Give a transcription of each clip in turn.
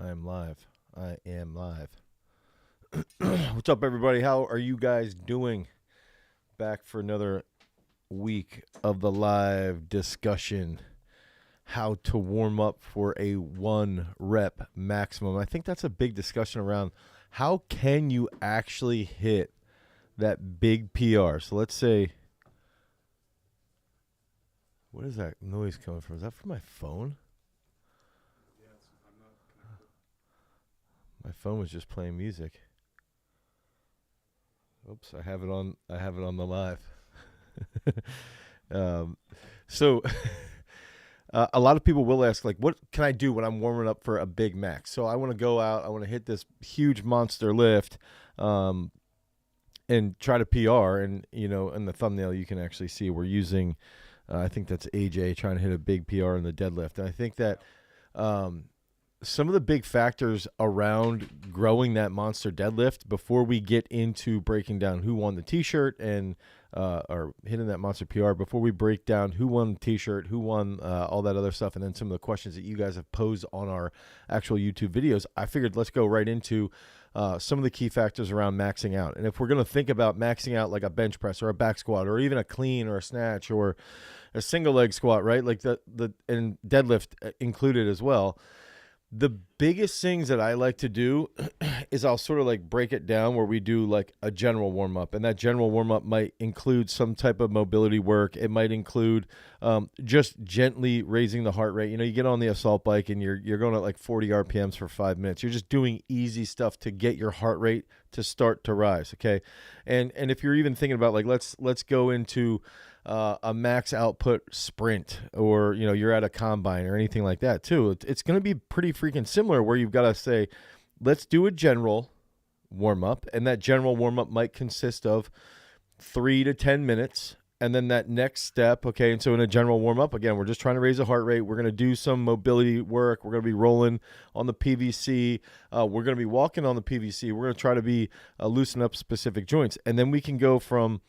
I am live. I am live. What's up, everybody? How are you guys doing? Back for another week of the live discussion. How to warm up for a 1 rep maximum. I think that's a big discussion around how can you actually hit that big PR. So let's say, what is that noise coming from? Is that from my phone? My phone was just playing music. Oops, I have it on. I have it on the live. So a lot of people will ask, like, what can I do when I'm warming up for a big max? So I want to go out. I want to hit this huge monster lift, and try to PR. And in the thumbnail, you can actually see we're using. I think that's AJ trying to hit a big PR in the deadlift, and I think that. Some of the big factors around growing that monster deadlift before we get into breaking down who won the t-shirt and or hitting that monster PR, before we break down who won the t-shirt, who won all that other stuff, and then some of the questions that you guys have posed on our actual YouTube videos, I figured let's go right into some of the key factors around maxing out. And if we're going to think about maxing out like a bench press or a back squat or even a clean or a snatch or a single leg squat, right? Like the and deadlift included as well. The biggest things that I like to do is I'll sort of like break it down where we do like a general warm up, and that general warm up might include some type of mobility work. It might include just gently raising the heart rate. You get on the assault bike and you're going at like 40 RPMs for 5 minutes. You're just doing easy stuff to get your heart rate to start to rise. Okay. And if you're even thinking about like, let's go into a max output sprint, or you're at a combine or anything like that too, it's going to be pretty freaking similar, where you've got to say, let's do a general warm up, and that general warm up might consist of 3 to 10 minutes, and then that next step. Okay, and so in a general warm up, again, we're just trying to raise the heart rate. We're going to do some mobility work. We're going to be rolling on the PVC. We're going to be walking on the PVC. We're going to try to be loosen up specific joints, and then we can go from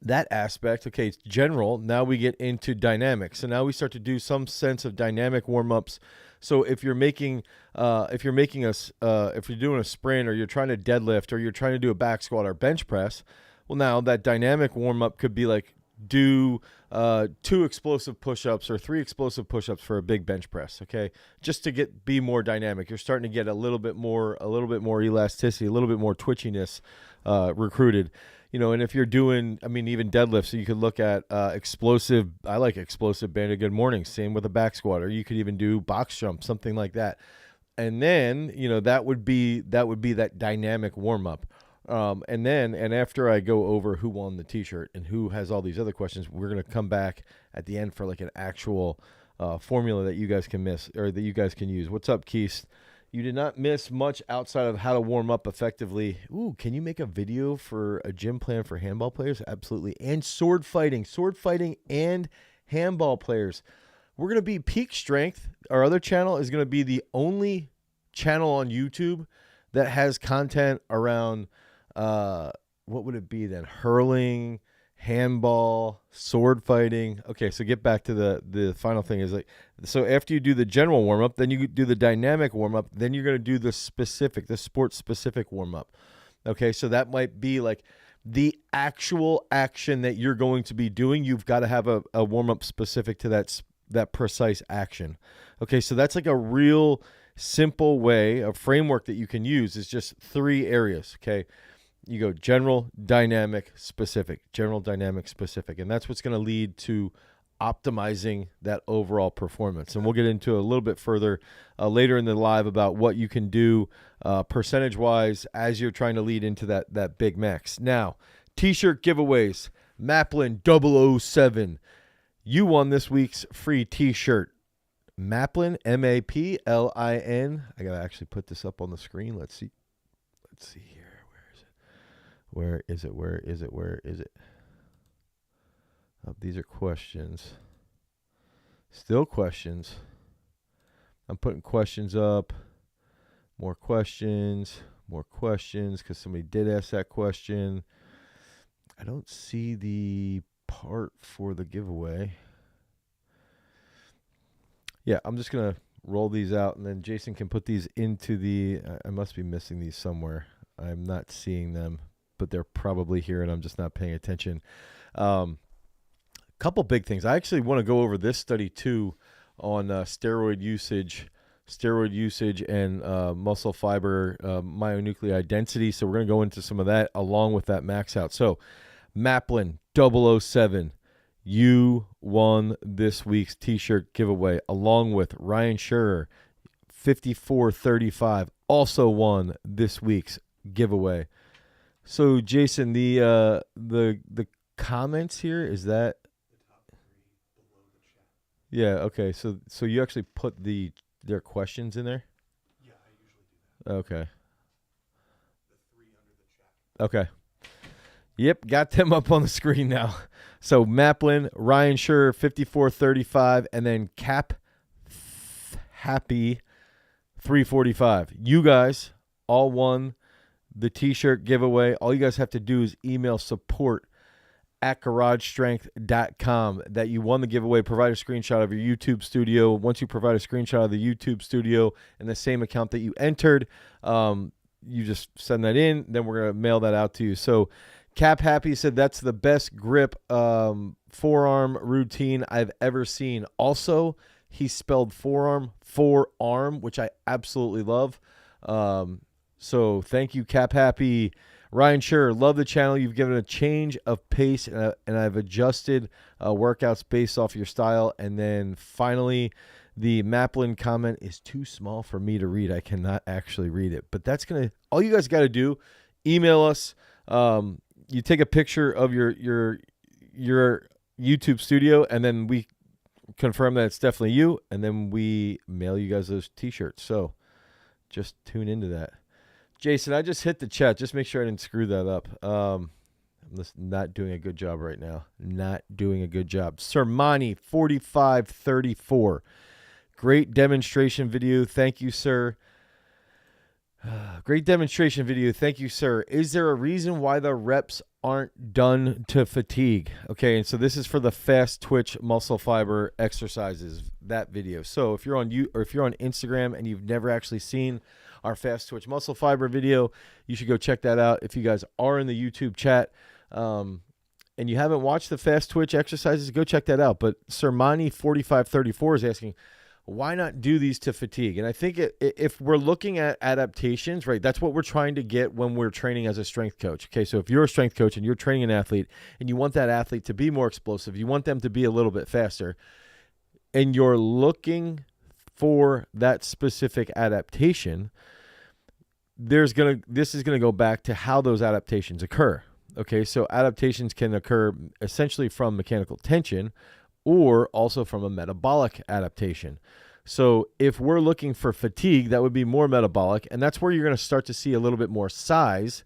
that aspect. Okay, it's general. Now we get into dynamic. So now we start to do some sense of dynamic warm-ups. So if you're making if you're doing a sprint, or you're trying to deadlift, or you're trying to do a back squat or bench press, well, now that dynamic warm-up could be like do 2 explosive push-ups or 3 explosive push-ups for a big bench press. Okay, just to be more dynamic. You're starting to get a little bit more elasticity, a little bit more twitchiness recruited. And if you're doing, even deadlifts, so you could look at explosive. I like explosive banded good morning. Same with a back squat, or you could even do box jump, something like that. And then, that would be that dynamic warm up. And after I go over who won the t-shirt and who has all these other questions, we're going to come back at the end for like an actual formula that you guys can use. What's up, Keith? You did not miss much outside of how to warm up effectively. Ooh, can you make a video for a gym plan for handball players? Absolutely. And sword fighting and handball players. We're going to be Peak Strength. Our other channel is going to be the only channel on YouTube that has content around, what would it be then? Hurling, handball, sword fighting. Okay, so get back to the final thing is like, so after you do the general warm up, then you do the dynamic warm up, then you're going to do the sport specific warm up. Okay, so that might be like the actual action that you're going to be doing. You've got to have a warm up specific to that precise action. Okay, so that's like a real simple way, a framework that you can use is just 3 areas. Okay. You go general, dynamic, specific, general, dynamic, specific. And that's what's going to lead to optimizing that overall performance. And we'll get into a little bit further later in the live about what you can do percentage-wise as you're trying to lead into that big max. Now, t-shirt giveaways, Maplin 007. You won this week's free t-shirt. Maplin, M-A-P-L-I-N. I got to actually put this up on the screen. Let's see here. Where is it? Oh, these are questions. Still questions. I'm putting questions up. More questions, because somebody did ask that question. I don't see the part for the giveaway. Yeah, I'm just going to roll these out, and then Jason can put these into the. I must be missing these somewhere. I'm not seeing them, but they're probably here, and I'm just not paying attention. Couple big things. I actually want to go over this study too on steroid usage and muscle fiber myonuclei density. So we're going to go into some of that along with that max out. So Maplin 007, you won this week's t-shirt giveaway along with Ryan Scherer 5435 also won this week's giveaway. So Jason, the comments here, is that the top 3 below the chat? Yeah, okay. So you actually put their questions in there? Yeah, I usually do that. Okay. The 3 under the chat. Okay. Yep, got them up on the screen now. So Maplin, Ryan Scherer 5435, and then Cap Happy 345. You guys all won the t-shirt giveaway. All you guys have to do is email support@garagestrength.com that you won the giveaway. Provide a screenshot of your YouTube studio. Once you provide a screenshot of the YouTube studio in the same account that you entered, you just send that in. Then we're going to mail that out to you. So Cap Happy said that's the best grip forearm routine I've ever seen. Also, he spelled forearm, which I absolutely love. So thank you, Cap Happy. Ryan Scherer, love the channel. You've given a change of pace, and I've adjusted workouts based off your style. And then finally, the Maplin comment is too small for me to read. I cannot actually read it. But that's going to – all you guys got to do, email us. You take a picture of your YouTube studio, and then we confirm that it's definitely you, and then we mail you guys those T-shirts. So just tune into that. Jason, I just hit the chat. Just make sure I didn't screw that up. I'm just not doing a good job right now. Not doing a good job. Sermani 4534. Great demonstration video. Thank you, sir. Great demonstration video. Thank you, sir. Is there a reason why the reps aren't done to fatigue? Okay, and so this is for the fast twitch muscle fiber exercises, that video. So if you're on Instagram and you've never actually seen our fast twitch muscle fiber video, you should go check that out. If you guys are in the YouTube chat and you haven't watched the fast twitch exercises, go check that out. But Sermani 4534 is asking, why not do these to fatigue? And I think if we're looking at adaptations, right, that's what we're trying to get when we're training as a strength coach. Okay, so if you're a strength coach and you're training an athlete and you want that athlete to be more explosive, you want them to be a little bit faster, and you're looking for that specific adaptation, this is gonna go back to how those adaptations occur. Okay, so adaptations can occur essentially from mechanical tension or also from a metabolic adaptation. So if we're looking for fatigue, that would be more metabolic, and that's where you're going to start to see a little bit more size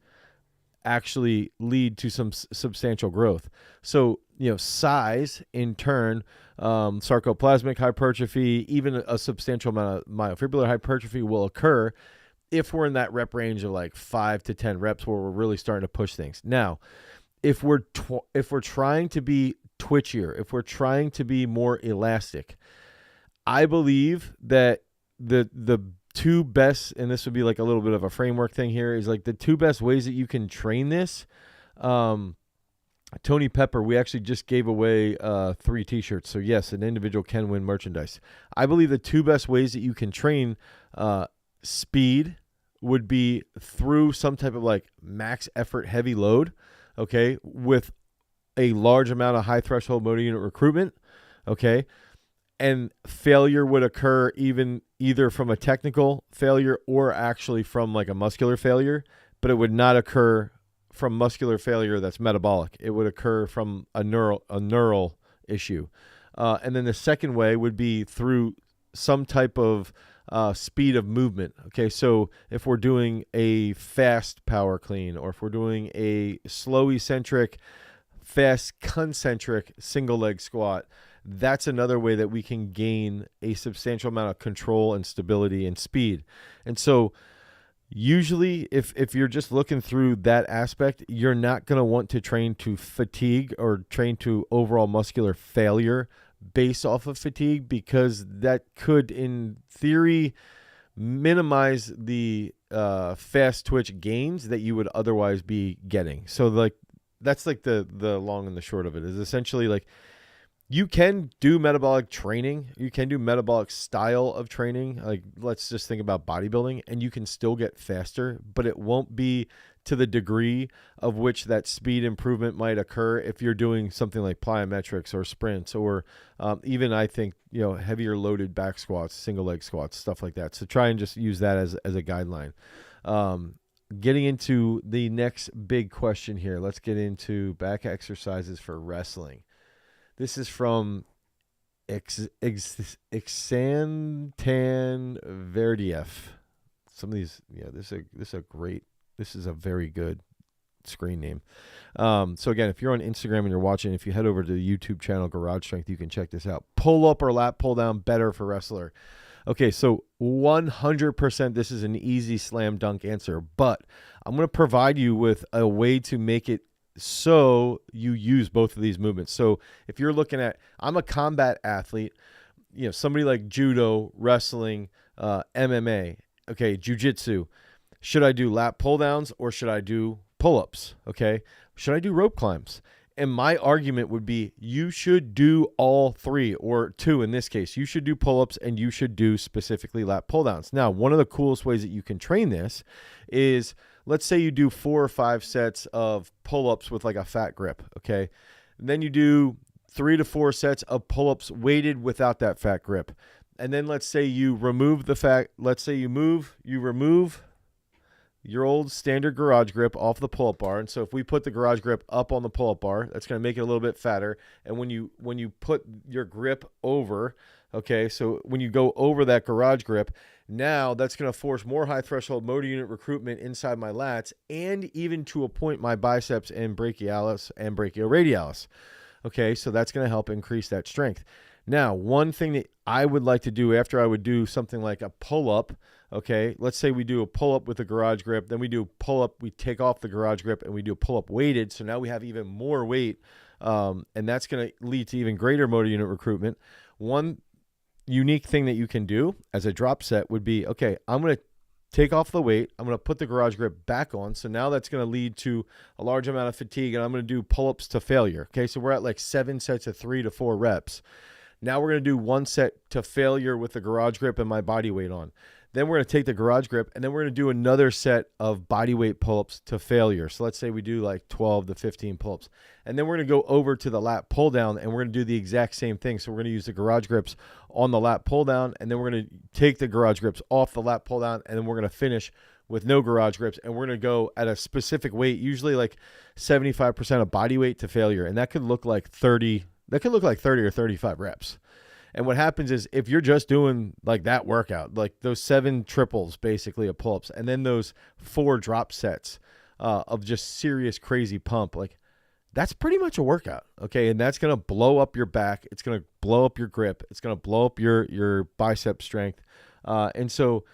actually lead to some substantial growth. So, size in turn, sarcoplasmic hypertrophy, even a substantial amount of myofibrillar hypertrophy will occur if we're in that rep range of like 5 to 10 reps where we're really starting to push things. Now, if we're trying to be twitchier, if we're trying to be more elastic, I believe that the two best, and this would be like a little bit of a framework thing here, is like the two best ways that you can train this. Tony Pepper, we actually just gave away 3 t-shirts. So yes, an individual can win merchandise. I believe the two best ways that you can train speed would be through some type of like max effort heavy load, okay, with a large amount of high threshold motor unit recruitment, okay, and failure would occur either from a technical failure or actually from like a muscular failure, but it would not occur from muscular failure that's metabolic. It would occur from a neural issue. And then the second way would be through some type of speed of movement. Okay, so if we're doing a fast power clean, or if we're doing a slow eccentric, fast concentric single leg squat, that's another way that we can gain a substantial amount of control and stability and speed. And so usually if you're just looking through that aspect, you're not going to want to train to fatigue or train to overall muscular failure based off of fatigue, because that could, in theory, minimize the fast twitch gains that you would otherwise be getting. So like that's like the long and the short of it is essentially like you can do metabolic training. You can do metabolic style of training. Like let's just think about bodybuilding, and you can still get faster, but it won't be to the degree of which that speed improvement might occur if you're doing something like plyometrics or sprints or even I think, heavier loaded back squats, single leg squats, stuff like that. So try and just use that as a guideline. Getting into the next big question here. Let's get into back exercises for wrestling. This is from Xantan Verdiev. Some of these, this is a very good screen name. So again, if you're on Instagram and you're watching, if you head over to the YouTube channel Garage Strength, you can check this out. Pull up or lat pull down better for wrestler. Okay, so 100% this is an easy slam dunk answer, but I'm going to provide you with a way to make it so you use both of these movements. So if you're looking at, I'm a combat athlete, somebody like judo, wrestling, MMA, okay, jiu-jitsu. Should I do lat pull downs or should I do pull-ups? Okay. Should I do rope climbs? And my argument would be you should do all three, or two in this case. You should do pull-ups and you should do specifically lat pull downs. Now, one of the coolest ways that you can train this is, let's say you do 4 or 5 sets of pull-ups with like a fat grip, okay? And then you do 3 to 4 sets of pull-ups weighted without that fat grip. And then let's say you remove the fat, let's say you remove your old standard garage grip off the pull-up bar. And so if we put the garage grip up on the pull-up bar, that's going to make it a little bit fatter. And when you put your grip over, okay, so when you go over that garage grip, now that's going to force more high threshold motor unit recruitment inside my lats and even to a point my biceps and brachialis and brachioradialis. Okay, so that's going to help increase that strength. Now, one thing that I would like to do after I would do something like a pull-up, okay, let's say we do a pull-up with a garage grip, then we do a pull-up, we take off the garage grip, and we do a pull-up weighted, so now we have even more weight, and that's going to lead to even greater motor unit recruitment. One unique thing that you can do as a drop set would be, okay, I'm going to take off the weight, I'm going to put the garage grip back on, so now that's going to lead to a large amount of fatigue, and I'm going to do pull-ups to failure, okay, so we're at like 7 sets of 3 to 4 reps. Now we're going to do 1 set to failure with the garage grip and my body weight on. Then we're going to take the garage grip, and then we're going to do another set of body weight pull-ups to failure. So let's say we do like 12 to 15 pull-ups. And then we're going to go over to the lat pull down, and we're going to do the exact same thing. So we're going to use the garage grips on the lat pull down, and then we're going to take the garage grips off the lat pull down, and then we're going to finish with no garage grips, and we're going to go at a specific weight, usually like 75% of body weight to failure. And that could look like 30 or 35 reps. And what happens is if you're just doing like that workout, like those 7 triples basically of pull-ups, and then those 4 drop sets of just serious crazy pump, like that's pretty much a workout, okay? And that's going to blow up your back. It's going to blow up your grip. It's going to blow up your bicep strength. And so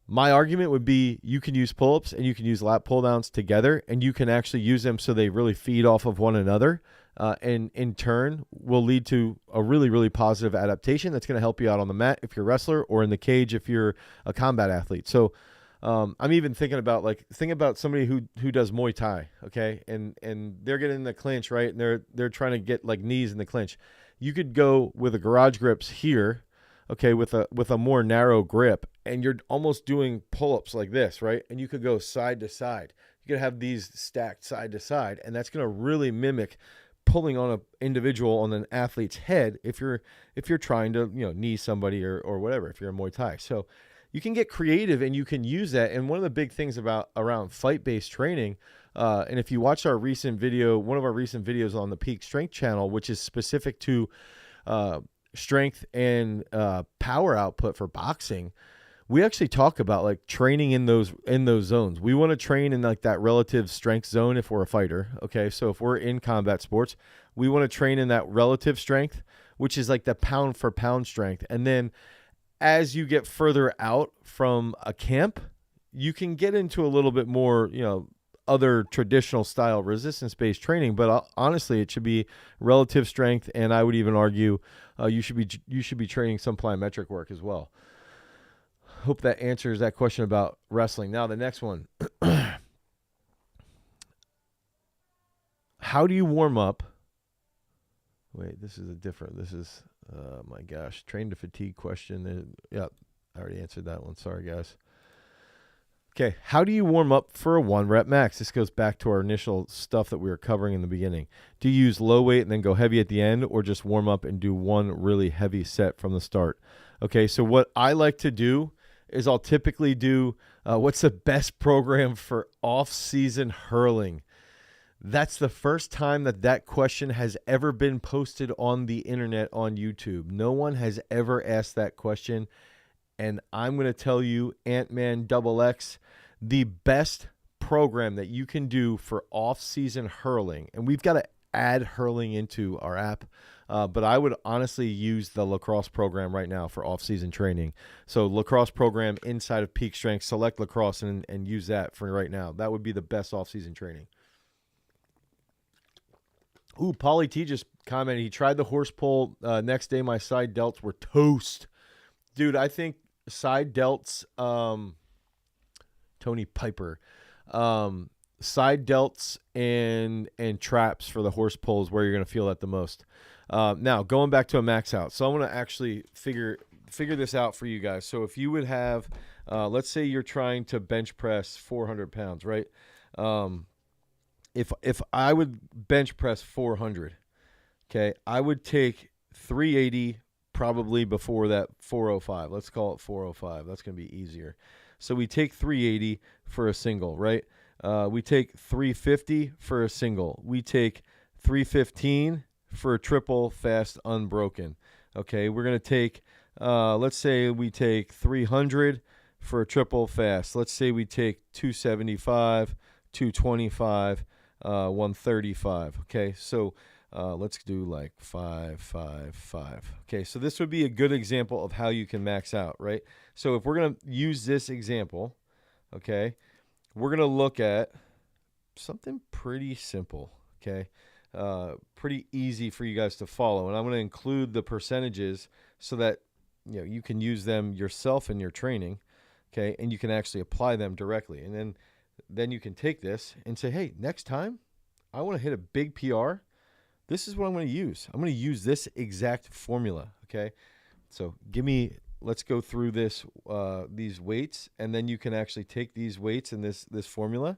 my argument would be you can use pull-ups and you can use lat pull-downs together, and you can actually use them so they really feed off of one another. And in turn will lead to a really, really positive adaptation that's going to help you out on the mat if you're a wrestler, or in the cage if you're a combat athlete. So I'm even thinking about somebody who does Muay Thai, okay, and they're getting in the clinch, right, and they're trying to get like knees in the clinch. You could go with the garage grips here, okay, with a more narrow grip, and you're almost doing pull-ups like this, right, and you could go side to side. You could have these stacked side to side, and that's going to really mimic pulling on an individual, on an athlete's head if you're trying to knee somebody or whatever, if you're in Muay Thai. So you can get creative and you can use that. And one of the big things around fight-based training, and if you watch one of our recent videos on the Peak Strength channel, which is specific to strength and power output for boxing, we actually talk about like training in those zones. We want to train in like that relative strength zone if we're a fighter. Okay. So if we're in combat sports, we want to train in that relative strength, which is like the pound for pound strength. And then as you get further out from a camp, you can get into a little bit more, other traditional style resistance-based training, but honestly, it should be relative strength, and I would even argue you should be training some plyometric work as well. Hope that answers that question about wrestling. Now, the next one. How do you warm up? Wait, this is my gosh, train to fatigue question. Yep, I already answered that one. Sorry, guys. Okay, how do you warm up for a 1-rep max? This goes back to our initial stuff that we were covering in the beginning. Do you use low weight and then go heavy at the end, or just warm up and do one really heavy set from the start? Okay, so what I like to do is I'll typically do what's the best program for off-season hurling? That's the first time that question has ever been posted on the internet on YouTube. No one has ever asked that question. And I'm going to tell you, Ant-Man XX, the best program that you can do for off-season hurling, and we've got to add hurling into our app, but I would honestly use the lacrosse program right now for off-season training. So lacrosse program inside of Peak Strength, select lacrosse and use that for right now. That would be the best off-season training. Ooh, Paulie T just commented, he tried the horse pull. Next day, my side delts were toast. Dude, I think side delts, Tony Piper, side delts and traps for the horse pulls where you're going to feel that the most. Now, going back to a max out. So I want to actually figure this out for you guys. So if you would have, let's say you're trying to bench press 400 pounds, right? If I would bench press 400, okay, I would take 380 probably before that 405. Let's call it 405. That's going to be easier. So we take 380 for a single, right? We take 350 for a single. We take 315 for a triple fast unbroken. Okay, we're going to take, let's say we take 300 for a triple fast. Let's say we take 275, 225, 135. Okay, so let's do like 5, 5, 5. Okay, so this would be a good example of how you can max out, right? So if we're going to use this example, okay, we're going to look at something pretty simple, okay, pretty easy for you guys to follow. And I'm going to include the percentages so that you can use them yourself in your training, okay, and you can actually apply them directly. And then you can take this and say, hey, next time I want to hit a big PR. This is what I'm going to use. I'm going to use this exact formula, okay? So let's go through these weights, and then you can actually take these weights and this formula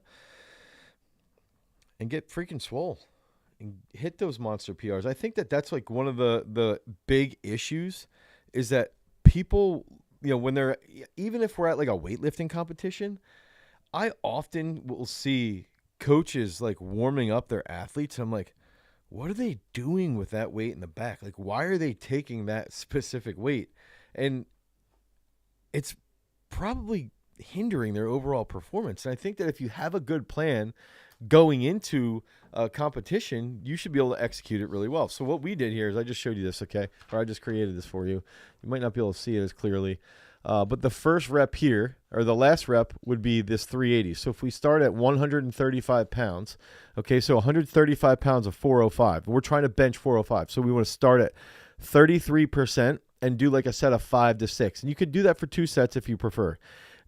and get freaking swole and hit those monster PRs. I think that's like one of the big issues is that people, when they're, even if we're at like a weightlifting competition, I often will see coaches like warming up their athletes. I'm like, what are they doing with that weight in the back? Like, why are they taking that specific weight? And it's probably hindering their overall performance. And I think that if you have a good plan going into a competition, you should be able to execute it really well. So what we did here is I just showed you this, okay? Or I just created this for you. You might not be able to see it as clearly. But the first rep here, or the last rep, would be this 380. So if we start at 135 pounds, okay, so 135 pounds of 405. We're trying to bench 405. So we want to start at 33% and do like a set of 5 to 6. And you could do that for 2 sets if you prefer.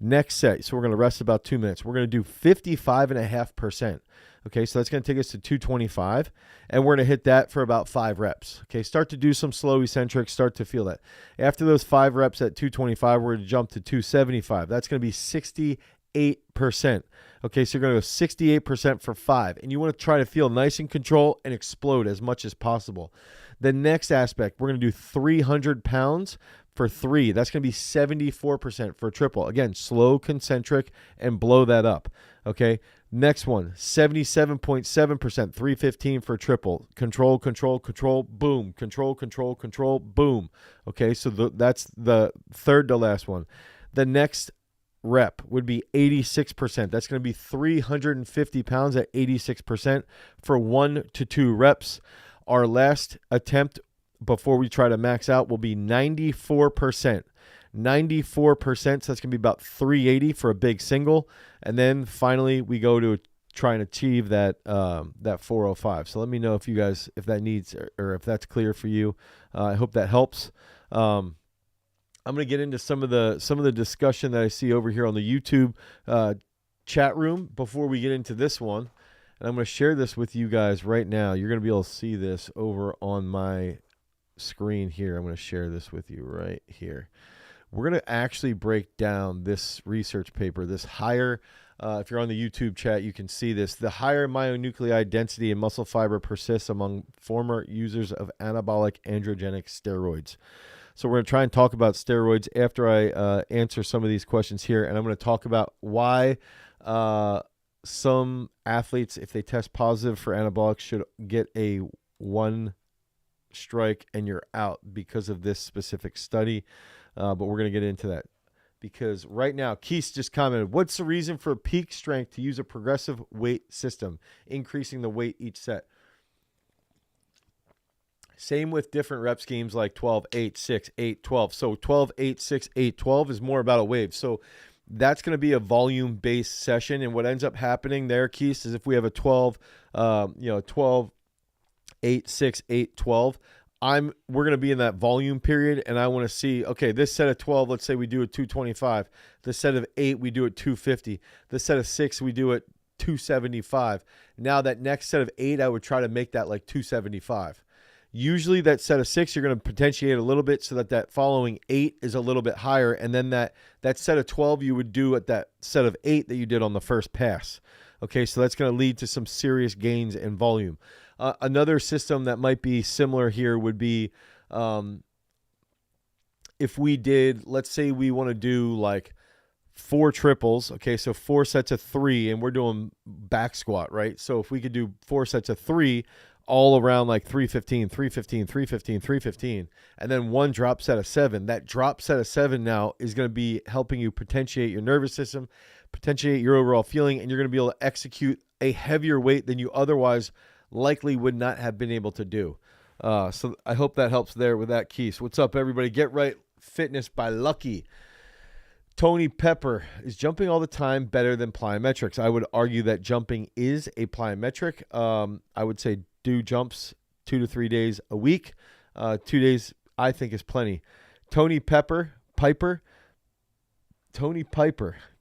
Next set, so we're going to rest about 2 minutes. We're going to do 55.5%. Okay, so that's going to take us to 225, and we're going to hit that for about 5 reps. Okay, start to do some slow eccentrics, start to feel that. After those 5 reps at 225, we're going to jump to 275. That's going to be 68%. Okay, so you're going to go 68% for 5, and you want to try to feel nice in control and explode as much as possible. The next aspect, we're going to do 300 pounds for 3. That's going to be 74% for triple. Again, slow, concentric, and blow that up. Okay, next one, 77.7%, 315 for triple. Control, control, control, boom. Control, control, control, boom. Okay, so that's the third to last one. The next rep would be 86%. That's going to be 350 pounds at 86% for 1 to 2 reps. Our last attempt before we try to max out will be 94%. 94%, so that's going to be about 380 for a big single. And then finally we go to try and achieve that 405. So let me know if you guys, if that needs, or if that's clear for you. I hope that helps. I'm going to get into some of the discussion that I see over here on the YouTube chat room before we get into this one. And I'm going to share this with you guys right now. You're going to be able to see this over on my screen here. I'm going to share this with you right here. We're going to actually break down this research paper, this higher, if you're on the YouTube chat, you can see this. The higher myonuclei density in muscle fiber persists among former users of anabolic androgenic steroids. So we're going to try and talk about steroids after I answer some of these questions here. And I'm going to talk about why some athletes, if they test positive for anabolics, should get a 1 strike and you're out because of this specific study. But we're going to get into that because right now, Keith just commented, what's the reason for peak strength to use a progressive weight system, increasing the weight each set? Same with different rep schemes like 12, 8, 6, 8, 12. So 12, 8, 6, 8, 12 is more about a wave. So that's going to be a volume-based session. And what ends up happening there, Keith, is if we have a 12, 12, 8, 6, 8, 12, we're going to be in that volume period, and I want to see, okay, this set of 12, let's say we do it 225. The set of 8, we do it 250. The set of 6, we do it 275. Now that next set of 8, I would try to make that like 275. Usually that set of 6, you're going to potentiate a little bit so that following 8 is a little bit higher, and then that set of 12 you would do at that set of 8 that you did on the first pass. Okay, so that's going to lead to some serious gains in volume. Another system that might be similar here would be if we did, let's say we want to do like 4 triples. Okay, so 4 sets of 3, and we're doing back squat, right? So if we could do 4 sets of 3, all around like 315, 315, 315, 315, and then 1 drop set of 7. That drop set of 7 now is going to be helping you potentiate your nervous system, potentiate your overall feeling, and you're going to be able to execute a heavier weight than you otherwise likely would not have been able to do. So I hope that helps there with that, Keith. What's up, everybody? Get Right Fitness by Lucky. Tony Pepper, is jumping all the time better than plyometrics? I would argue that jumping is a plyometric. I would say do jumps 2 to 3 days a week. 2 days, I think, is plenty. Tony Piper,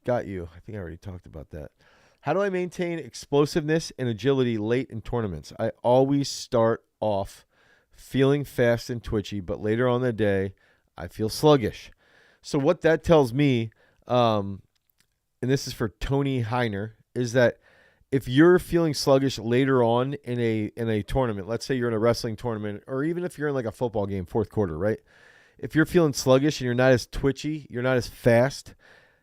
got you. I think I already talked about that. How do I maintain explosiveness and agility late in tournaments? I always start off feeling fast and twitchy, but later on in the day, I feel sluggish. So what that tells me, and this is for Tony Heiner, is that if you're feeling sluggish later on in a tournament, let's say you're in a wrestling tournament, or even if you're in like a football game, fourth quarter, right? If you're feeling sluggish and you're not as twitchy, you're not as fast,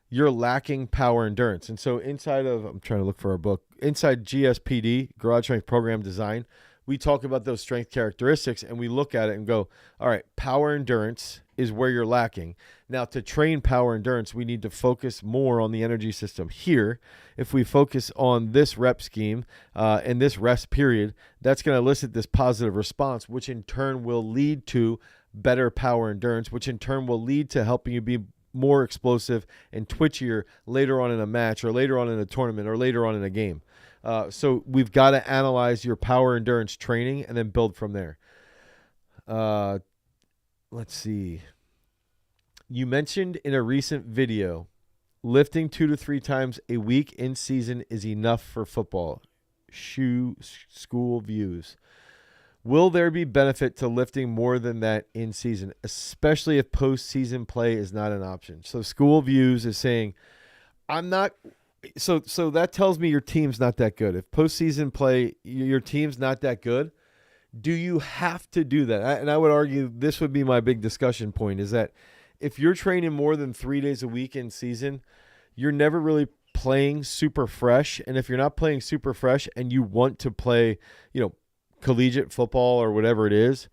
you're lacking power endurance. And so inside of, I'm trying to look for our book, inside GSPD, Garage Strength Program Design, we talk about those strength characteristics and we look at it and go, all right, power endurance is where you're lacking. Now, to train power endurance, we need to focus more on the energy system. Here, if we focus on this rep scheme and this rest period, that's going to elicit this positive response, which in turn will lead to better power endurance, which in turn will lead to helping you be more explosive and twitchier later on in a match or later on in a tournament or later on in a game. So we've got to analyze your power endurance training and then build from there. Let's see. You mentioned in a recent video, lifting 2 to 3 times a week in season is enough for football. School views. Will there be benefit to lifting more than that in season, especially if postseason play is not an option? So School Views is saying, I'm not. So that tells me your team's not that good. If postseason play, your team's not that good, do you have to do that? And I would argue this would be my big discussion point, is that if you're training more than 3 days a week in season, you're never really playing super fresh. And if you're not playing super fresh and you want to play, collegiate football or whatever it is,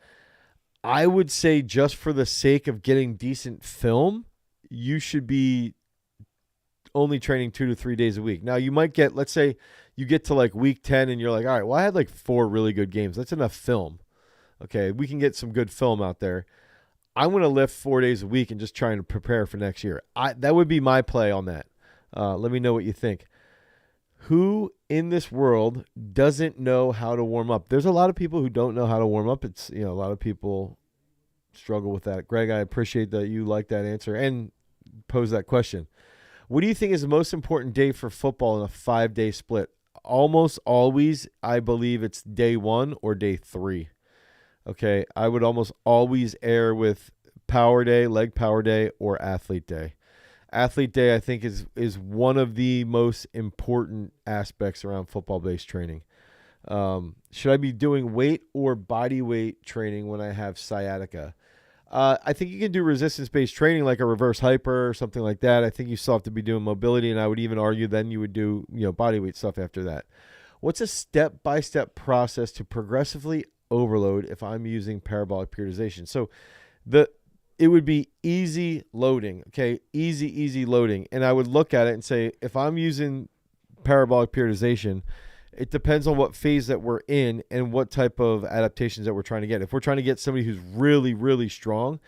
I would say just for the sake of getting decent film, you should be only training 2 to 3 days a week. Now, you might get, let's say you get to like week 10 and you're like, all right, well, I had like 4 really good games. That's enough film. Okay, we can get some good film out there. I want to lift 4 days a week and just trying to prepare for next year. That would be my play on that. Let me know what you think. Who in this world doesn't know how to warm up? There's a lot of people who don't know how to warm up. It's, a lot of people struggle with that. Greg, I appreciate that you like that answer and pose that question. What do you think is the most important day for football in a 5-day split? Almost always, I believe it's day 1 or day 3. Okay, I would almost always err with power day, leg power day, or athlete day. Athlete day, I think, is one of the most important aspects around football-based training. Should I be doing weight or body weight training when I have sciatica? I think you can do resistance-based training like a reverse hyper or something like that. I think you still have to be doing mobility, and I would even argue then you would do body weight stuff after that. What's a step-by-step process to progressively overload if I'm using parabolic periodization? So it would be easy loading, okay? Easy loading. And I would look at it and say, if I'm using parabolic periodization, it depends on what phase that we're in and what type of adaptations that we're trying to get. If we're trying to get somebody who's really, really strong,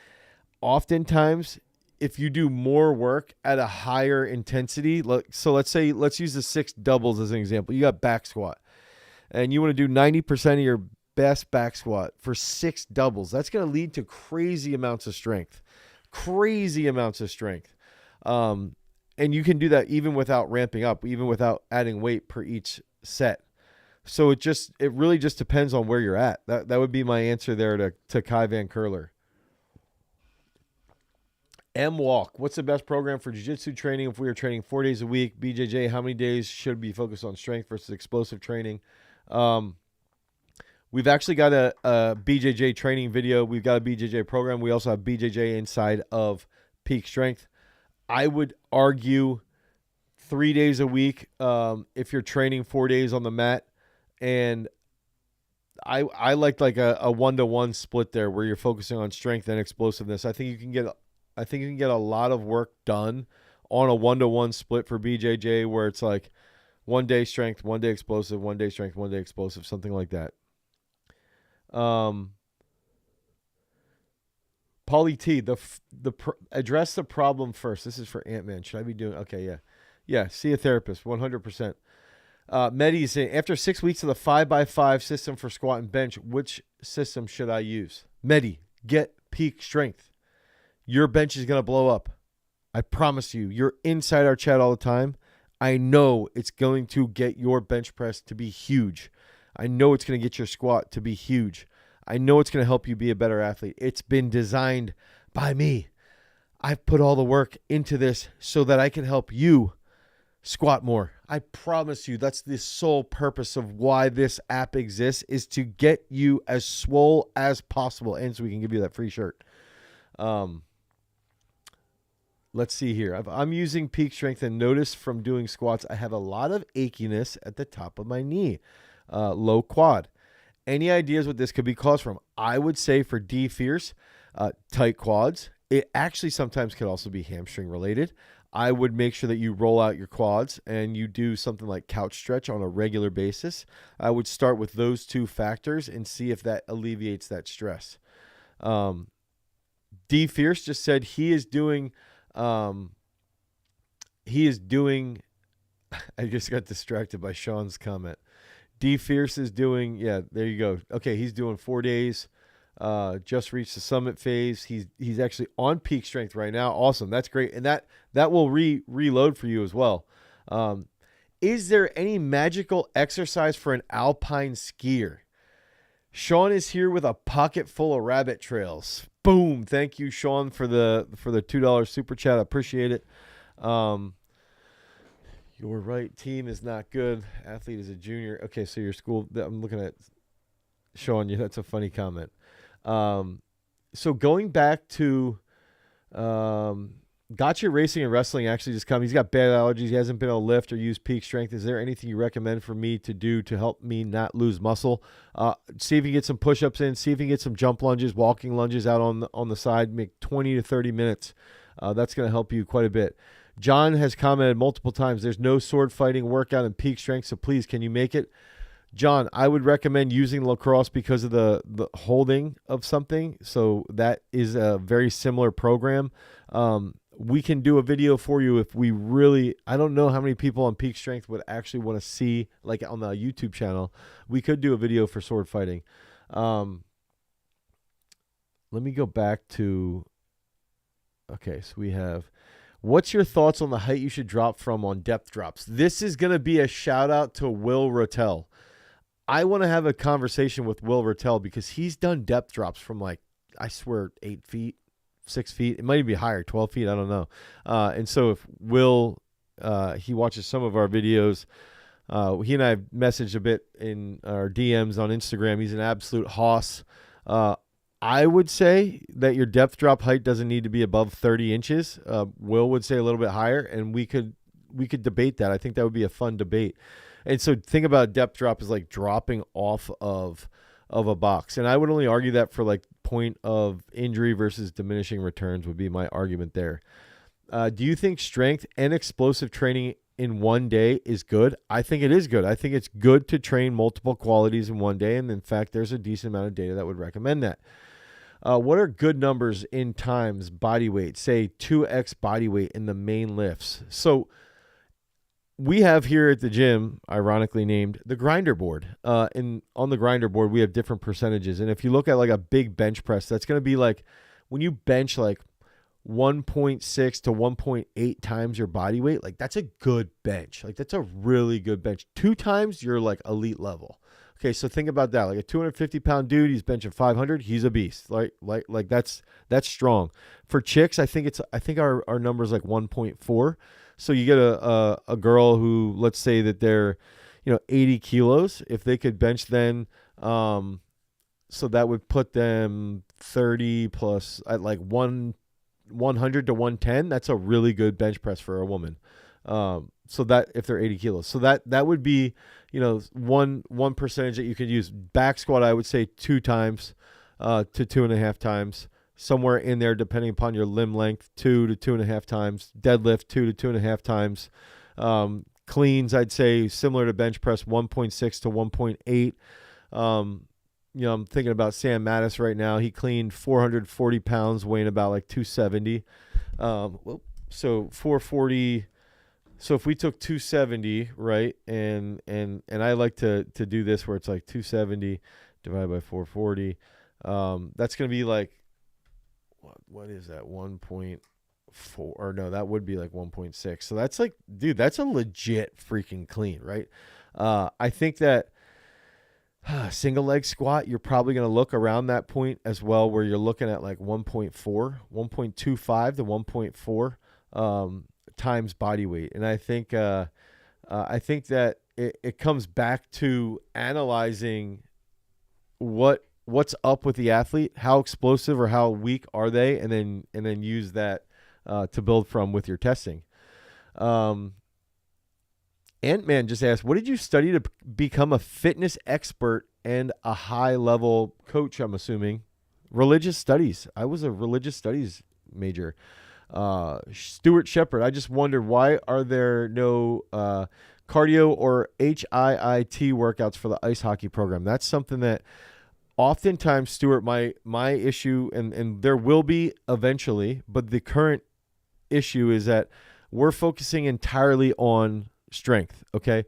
oftentimes if you do more work at a higher intensity, so let's use the 6 doubles as an example. You got back squat and you want to do 90% of your best back squat for 6 doubles. That's going to lead to crazy amounts of strength. And you can do that even without ramping up, even without adding weight per each set. So it really just depends on where you're at. That would be my answer there to Kai Van Curler. M Walk, what's the best program for jiu-jitsu training if we are training 4 days a week? BJJ, how many days should be focused on strength versus explosive training? We've actually got a BJJ training video. We've got a BJJ program. We also have BJJ inside of Peak Strength. I would argue 3 days a week if you're training 4 days on the mat. And I like a 1-to-1 split there where you're focusing on strength and explosiveness. I think you can get a lot of work done on a 1-to-1 split for BJJ where it's like 1 day strength, 1 day explosive, 1 day strength, 1 day explosive, something like that. Paulie T, address the problem first. This is for Ant-Man. Should I be doing? Okay, yeah. See a therapist, 100%. Medi saying, after 6 weeks of the 5x5 system for squat and bench, which system should I use? Medi, get peak strength. Your bench is gonna blow up. I promise you. You're inside our chat all the time. I know it's going to get your bench press to be huge. I know it's going to get your squat to be huge. I know it's going to help you be a better athlete. It's been designed by me. I've put all the work into this so that I can help you squat more. I promise you that's the sole purpose of why this app exists, is to get you as swole as possible, and so we can give you that free shirt. Let's see here. I'm using Peak Strength and notice from doing squats I have a lot of achiness at the top of my knee. Low quad. Any ideas what this could be caused from? I would say for D fierce, tight quads. It actually sometimes could also be hamstring related. I would make sure that you roll out your quads and you do something like couch stretch on a regular basis. I would start with those 2 factors and see if that alleviates that stress. D fierce just said he is doing I just got distracted by Sean's comment. D Fierce is doing, there you go. Okay, he's doing 4 days. Just reached the summit phase. He's actually on peak strength right now. Awesome, that's great, and that will reload for you as well. Is there any magical exercise for an alpine skier? Sean is here with a pocket full of rabbit trails. Boom! Thank you, Sean, for the $2 super chat. I appreciate it. You're right. Team is not good. Athlete is a junior. Okay, so your school. I'm looking at Sean. Yeah, that's a funny comment. So going back to Gotcha Racing and Wrestling actually just come. He's got bad allergies. He hasn't been able to lift or use Peak Strength. Is there anything you recommend for me to do to help me not lose muscle? See if you can get some push-ups in. See if you can get some jump lunges, walking lunges out on the side. Make 20 to 30 minutes. That's going to help you quite a bit. John has commented multiple times, there's no sword fighting workout in Peak Strength, so please, can you make it? John, I would recommend using lacrosse because of the holding of something. So that is a very similar program. we can do a video for you if we really, I don't know how many people on Peak Strength would actually want to see, like on the YouTube channel. We could do a video for sword fighting. Let me go back to, okay, so we have, what's your thoughts on the height you should drop from on depth drops? This is going to be a shout out to Will Rattel. I want to have a conversation with Will Rattel because he's done depth drops from like, I swear, 8 feet. 6 feet, it might even be higher, 12 feet, I don't know. And so if Will, he watches some of our videos, he and I messaged a bit in our DMs on Instagram. He's an absolute hoss. I would say that your depth drop height doesn't need to be above 30 inches. Will would say a little bit higher, and we could debate that. I think that would be a fun debate. And so think about depth drop as like dropping off of a box. And I would only argue that for like point of injury versus diminishing returns would be my argument there. Do you think strength and explosive training in one day is good? I think it is good. I think it's good to train multiple qualities in one day. And in fact, there's a decent amount of data that would recommend that. What are good numbers in times body weight? Say 2x body weight in the main lifts. So we have here at the gym, ironically named, the grinder board. And on the grinder board, we have different percentages. And if you look at like a big bench press, that's going to be like when you bench like 1.6 to 1.8 times your body weight, like that's a good bench. Like that's a really good bench. 2 times, you're like elite level. Okay, so think about that. Like a 250-pound dude, he's benching 500. He's a beast. Like that's strong. For chicks, I think our number is like 1.4. So you get a girl who, let's say that they're, 80 kilos. If they could bench then, so that would put them 30 plus at like 100 to 110. That's a really good bench press for a woman. So that if they're 80 kilos, so that would be, one percentage that you could use. Back squat, I would say 2 times, to 2.5 times. Somewhere in there, depending upon your limb length, 2 to 2.5 times. Deadlift, 2 to 2.5 times. Cleans, I'd say similar to bench press, 1.6 to 1.8. I'm thinking about Sam Mattis right now. He cleaned 440 pounds, weighing about like 270. So 440. So if we took 270, right, and I like to do this where it's like 270 divided by 440. That's going to be like, what is that? 1.4 or no, that would be like 1.6. So that's like, dude, that's a legit freaking clean, right? I think that single leg squat, you're probably going to look around that point as well, where you're looking at like 1.4, 1.25 to 1.4 times body weight. And I think that it comes back to analyzing what's up with the athlete, how explosive or how weak are they, and then use that to build from with your testing. Ant-Man just asked, what did you study to become a fitness expert and a high-level coach, I'm assuming? Religious studies. I was a religious studies major. Stuart Shepard, I just wondered, why are there no cardio or HIIT workouts for the ice hockey program? That's something that oftentimes, Stuart, my issue, and there will be eventually, but the current issue is that we're focusing entirely on strength, okay?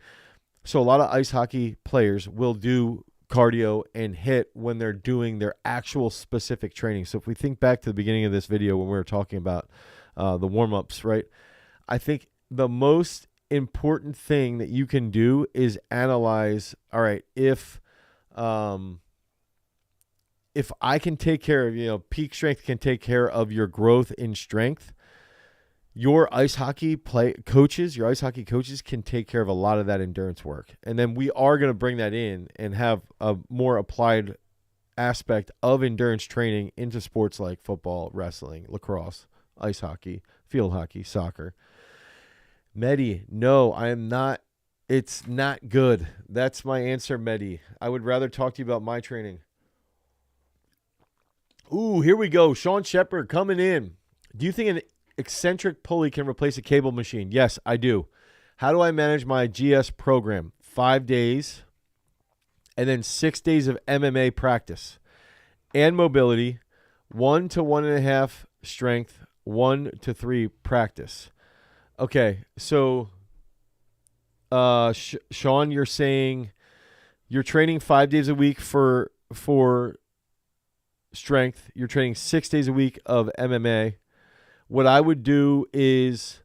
So a lot of ice hockey players will do cardio and hit when they're doing their actual specific training. So if we think back to the beginning of this video when we were talking about the warm-ups, right? I think the most important thing that you can do is analyze, all right, if I can take care of, Peak Strength can take care of your growth in strength, your ice hockey coaches can take care of a lot of that endurance work. And then we are going to bring that in and have a more applied aspect of endurance training into sports like football, wrestling, lacrosse, ice hockey, field hockey, soccer. Medi, no, I am not. It's not good. That's my answer, Medi. I would rather talk to you about my training. Ooh, here we go. Sean Shepard coming in. Do you think an eccentric pulley can replace a cable machine? Yes, I do. How do I manage my GS program? 5 days and then 6 days of MMA practice and mobility, 1 to 1.5 strength, 1 to 3 practice. Okay, so Sean, you're saying you're training 5 days a week for strength. You're training 6 days a week of MMA. What I would do is,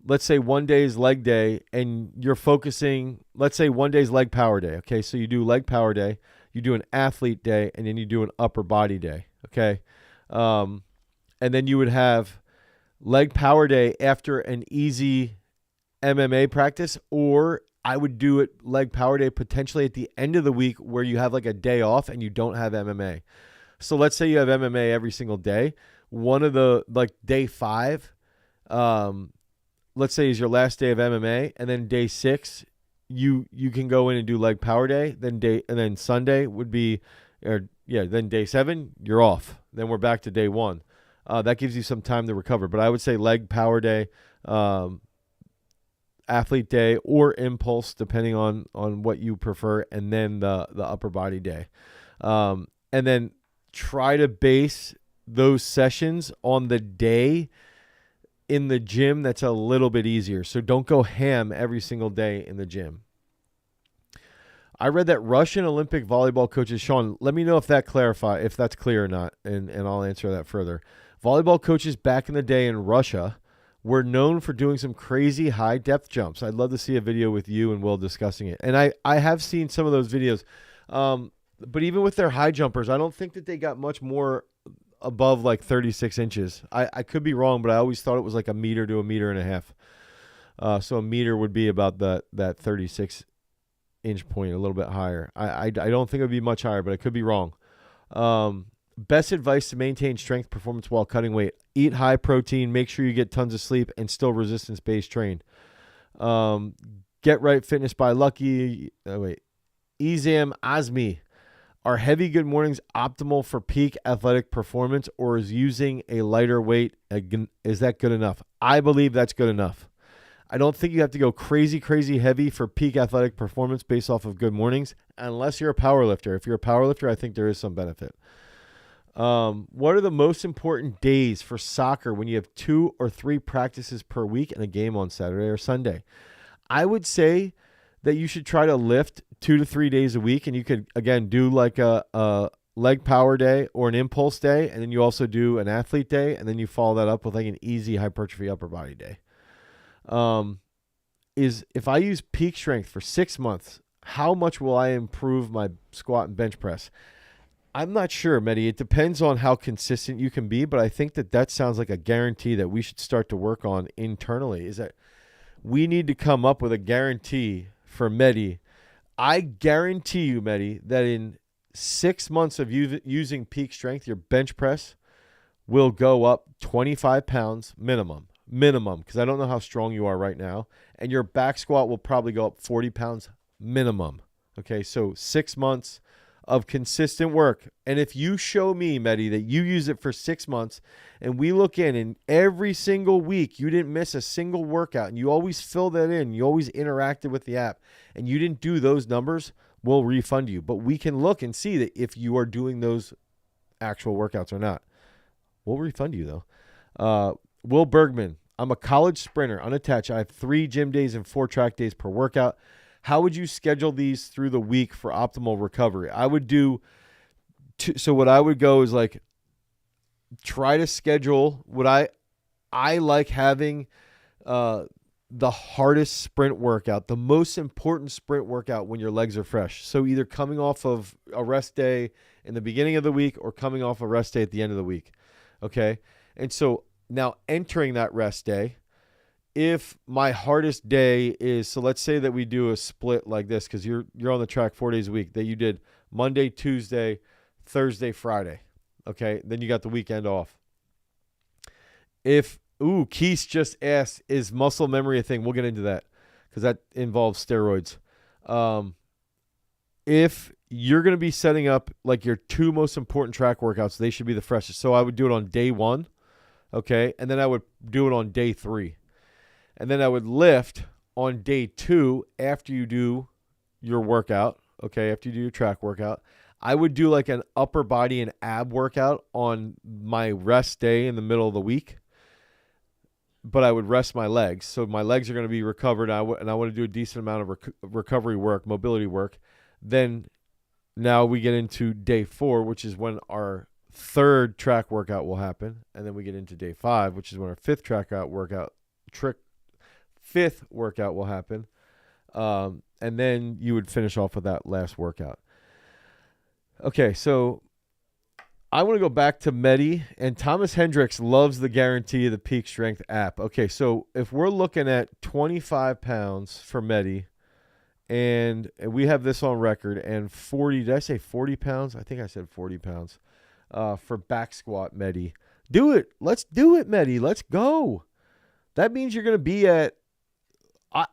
let's say one day is leg day, and you're focusing, let's say one day is leg power day. Okay, so you do leg power day, you do an athlete day, and then you do an upper body day. Okay, and then you would have leg power day after an easy MMA practice, or I would do it leg power day potentially at the end of the week where you have like a day off and you don't have MMA. So let's say you have MMA every single day. One of the, like, day 5, let's say is your last day of MMA, and then day 6, you can go in and do leg power day. Then Sunday would be, then day 7 you're off. Then we're back to day 1. That gives you some time to recover. But I would say leg power day, athlete day, or impulse, depending on what you prefer, and then the upper body day. And then try to base those sessions on the day in the gym that's a little bit easier. So don't go ham every single day in the gym. I read that Russian Olympic volleyball coaches, Sean, let me know if that's clear or not, and I'll answer that further. Volleyball coaches back in the day in Russia were known for doing some crazy high depth jumps. I'd love to see a video with you and Will discussing it. And I have seen some of those videos. But even with their high jumpers, I don't think that they got much more above like 36 inches. I could be wrong, but I always thought it was like a meter to a meter and a half. So a meter would be about that 36-inch point, a little bit higher. I don't think it would be much higher, but I could be wrong. Best advice to maintain strength performance while cutting weight: eat high protein, make sure you get tons of sleep, and still resistance-based train. Get Right Fitness by Lucky. Ezam Azmi. Are heavy good mornings optimal for peak athletic performance, or is using a lighter weight, is that good enough? I believe that's good enough. I don't think you have to go crazy heavy for peak athletic performance based off of good mornings, unless you're a power lifter. If you're a power lifter, I think there is some benefit. What are the most important days for soccer when you have 2 or 3 practices per week and a game on Saturday or Sunday? I would say that you should try to lift 2 to 3 days a week, and you could, again, do like a leg power day or an impulse day, and then you also do an athlete day, and then you follow that up with like an easy hypertrophy upper body day. If I use peak strength for 6 months, how much will I improve my squat and bench press? I'm not sure, Mehdi. It depends on how consistent you can be, but I think that sounds like a guarantee that we should start to work on internally, is that we need to come up with a guarantee for Mehdi. I guarantee you, Mehdi, that in 6 months of using peak strength, your bench press will go up 25 pounds minimum, because I don't know how strong you are right now, and your back squat will probably go up 40 pounds minimum. Okay, so 6 months of consistent work. And if you show me, Mehdi, that you use it for 6 months, and we look in, and every single week you didn't miss a single workout, and you always fill that in, you always interacted with the app, and you didn't do those numbers, we'll refund you. But we can look and see that if you are doing those actual workouts or not. We'll refund you, though. Will Bergman, I'm a college sprinter, unattached. I have 3 gym days and 4 track days per workout. How would you schedule these through the week for optimal recovery? I would do so what I would go is like try to schedule what I like having the hardest sprint workout, the most important sprint workout when your legs are fresh. So either coming off of a rest day in the beginning of the week or coming off a rest day at the end of the week. Okay? And so now entering that rest day, if my hardest day is, so let's say that we do a split like this, because you're on the track 4 days a week, that you did Monday, Tuesday, Thursday, Friday. Okay, then you got the weekend off. Keith just asked, is muscle memory a thing? We'll get into that because that involves steroids. If you're going to be setting up like your 2 most important track workouts, they should be the freshest. So I would do it on day 1, okay, and then I would do it on day 3. And then I would lift on day 2 after you do your workout, okay, after you do your track workout. I would do like an upper body and ab workout on my rest day in the middle of the week. but I would rest my legs. So my legs are going to be recovered, and I want to do a decent amount of recovery work, mobility work. Then now we get into day 4, which is when our third track workout will happen, and then we get into day 5, which is when our fifth workout will happen, and then you would finish off with that last workout. Okay, so I want to go back to Medi, and Thomas Hendricks loves the Guarantee of the Peak Strength app. Okay, so if we're looking at 25 pounds for Medi, and we have this on record, and 40, did I say 40 pounds? I think I said 40 pounds for back squat Medi. Do it. Let's do it, Medi. Let's go. That means you're going to be at,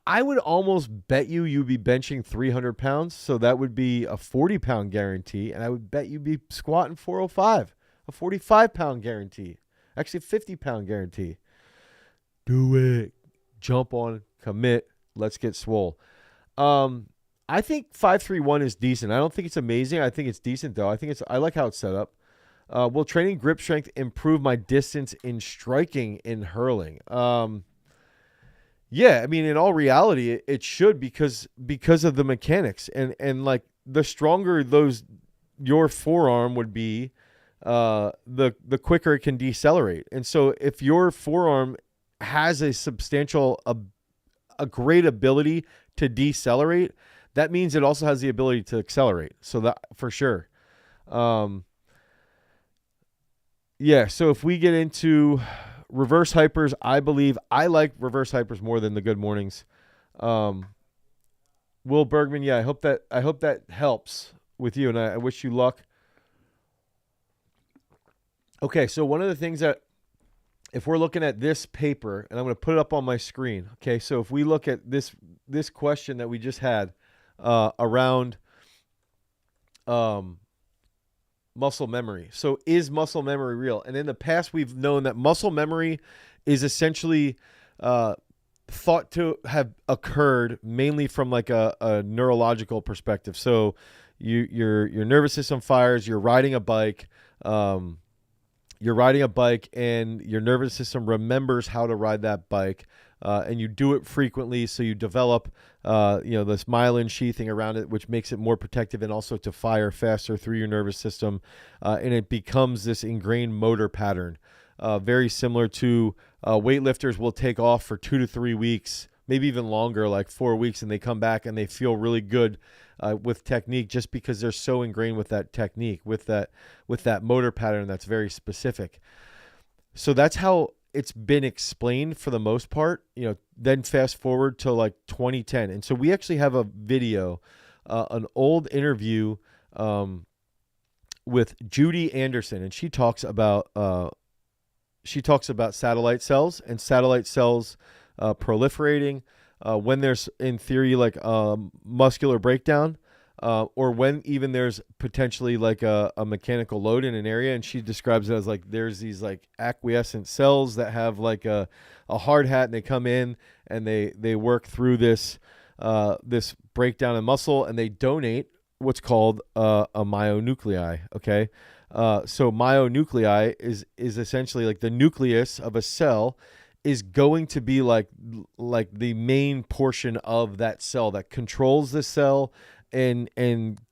I would almost bet you'd be benching 300 pounds, so that would be a 40-pound guarantee, and I would bet you'd be squatting 405, a 45-pound guarantee, actually a 50-pound guarantee. Do it. Jump on, commit, let's get swole. I think 531 is decent. I don't think it's amazing. I think it's decent, though. I like how it's set up. Will training grip strength improve my distance in striking in hurling? Yeah, I mean, in all reality, it should because of the mechanics and like the stronger your forearm would be, the quicker it can decelerate. And so if your forearm has a great ability to decelerate, that means it also has the ability to accelerate. So that for sure. Yeah, so if we get into reverse hypers, I like reverse hypers more than the good mornings. Will Bergman, yeah, I hope that helps with you, and I wish you luck. Okay, so one of the things that, if we're looking at this paper, and I'm going to put it up on my screen. Okay, so if we look at this question that we just had around muscle memory. So is muscle memory real? And in the past, we've known that muscle memory is essentially thought to have occurred mainly from like a neurological perspective. So your nervous system fires, you're riding a bike, and your nervous system remembers how to ride that bike, and you do it frequently, so you develop this myelin sheathing around it, which makes it more protective and also to fire faster through your nervous system, and it becomes this ingrained motor pattern, very similar to weightlifters will take off for 2 to 3 weeks, maybe even longer, like 4 weeks, and they come back and they feel really good with technique just because they're so ingrained with that technique, with that motor pattern that's very specific. So that's how it's been explained for the most part, then fast forward to like 2010. And so we actually have a video, an old interview with Judy Anderson, and she talks about satellite cells and satellite cells proliferating when there's, in theory, like muscular breakdown, or when even there's potentially like a mechanical load in an area. And she describes it as like there's these like acquiescent cells that have like a hard hat, and they come in and they work through this breakdown in muscle, and they donate what's called a myonuclei. Okay. So myonuclei is essentially like the nucleus of a cell is going to be like the main portion of that cell that controls the cell and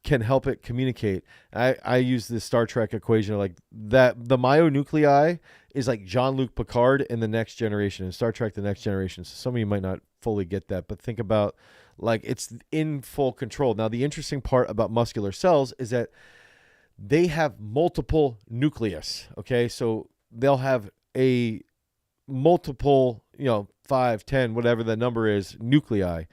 can help it communicate. I use this Star Trek equation of like that the myonuclei is like Jean-Luc Picard in The Next Generation, in Star Trek The Next Generation. So some of you might not fully get that, but think about like it's in full control. Now, the interesting part about muscular cells is that they have multiple nucleus, okay? So they'll have a multiple, 5, 10, whatever the number is, nuclei.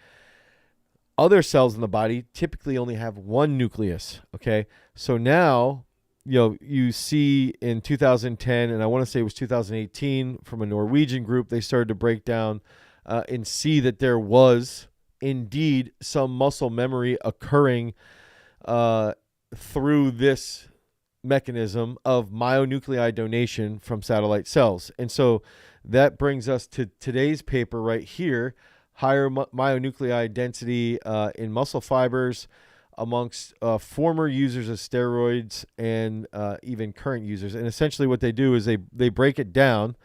Other cells in the body typically only have one nucleus, okay? So now, you see in 2010, and I want to say it was 2018, from a Norwegian group, they started to break down and see that there was indeed some muscle memory occurring through this mechanism of myonuclei donation from satellite cells. And so that brings us to today's paper right here, higher myonuclei density in muscle fibers amongst former users of steroids and even current users. And essentially what they do is they break it down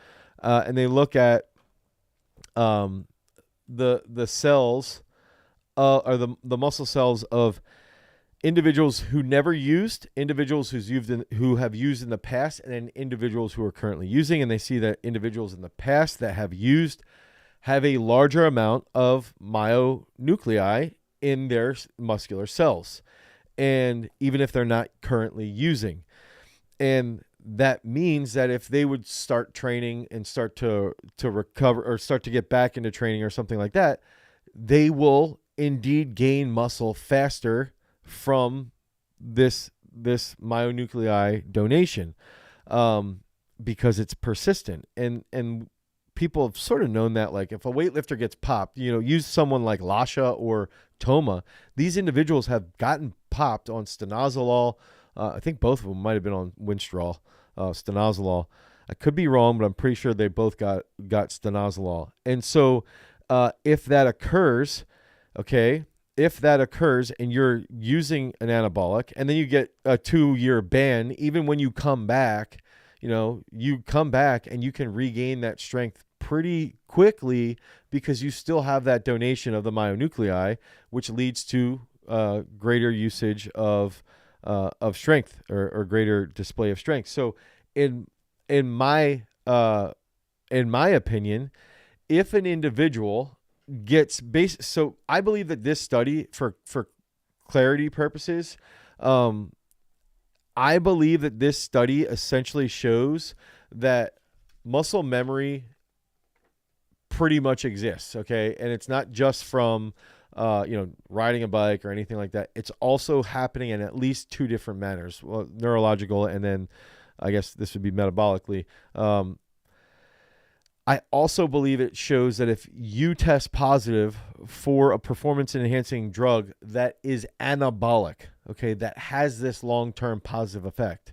and they look at um, the cells or the muscle cells of individuals who never used, individuals who have used in the past, and then individuals who are currently using. And they see that individuals in the past that have used have a larger amount of myonuclei in their muscular cells, and even if they're not currently using. And that means that if they would start training and start to recover or start to get back into training or something like that, they will indeed gain muscle faster from this myonuclei donation, because it's persistent. And people have sort of known that, like, if a weightlifter gets popped, use someone like Lasha or Toma. These individuals have gotten popped on stanozolol. I think both of them might have been on Winstrol, stanozolol. I could be wrong, but I'm pretty sure they both got stanozolol. And so if that occurs, and you're using an anabolic, and then you get a 2-year ban, even when you come back, you come back and you can regain that strength pretty quickly because you still have that donation of the myonuclei, which leads to greater usage of strength or greater display of strength. So in my opinion, if an individual gets so I believe that this study, for clarity purposes, I believe that this study essentially shows that muscle memory pretty much exists, okay? And it's not just from, riding a bike or anything like that. It's also happening in at least 2 different manners, well, neurological, and then I guess this would be metabolically. I also believe it shows that if you test positive for a performance-enhancing drug that is anabolic, okay, that has this long-term positive effect,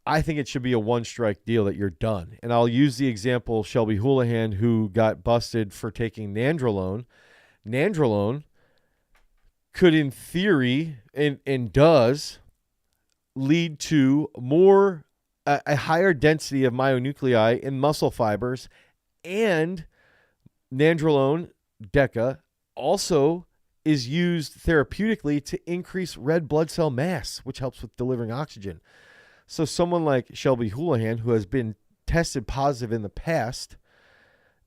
I think it should be a one-strike deal that you're done. And I'll use the example Shelby Houlihan, who got busted for taking nandrolone. Nandrolone could, in theory, and does, lead to a higher density of myonuclei in muscle fibers, and nandrolone DECA also is used therapeutically to increase red blood cell mass, which helps with delivering oxygen. So someone like Shelby Houlihan, who has been tested positive in the past,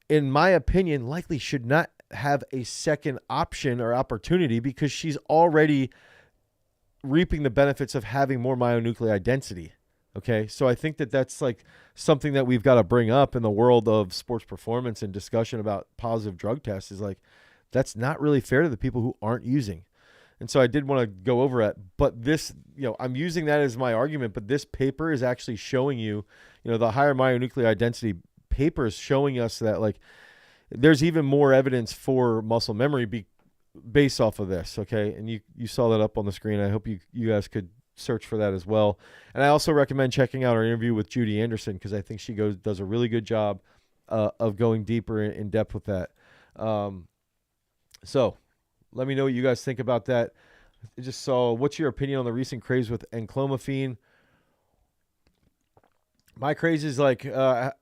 in my opinion, likely should not have a second option or opportunity because she's already reaping the benefits of having more myonuclei density. Okay, so I think that that's like something that we've got to bring up in the world of sports performance and discussion about positive drug tests, is like, that's not really fair to the people who aren't using. And so I did want to go over it, but this, I'm using that as my argument, but this paper is actually showing you, the higher myonuclei density paper is showing us that, like, there's even more evidence for muscle memory based off of this. Okay. And you saw that up on the screen. I hope you guys could search for that as well. And I also recommend checking out our interview with Judy Anderson, because I think she does a really good job of going deeper in depth with that. So let me know what you guys think about that. I just saw, what's your opinion on the recent craze with enclomiphene? My craze is like, or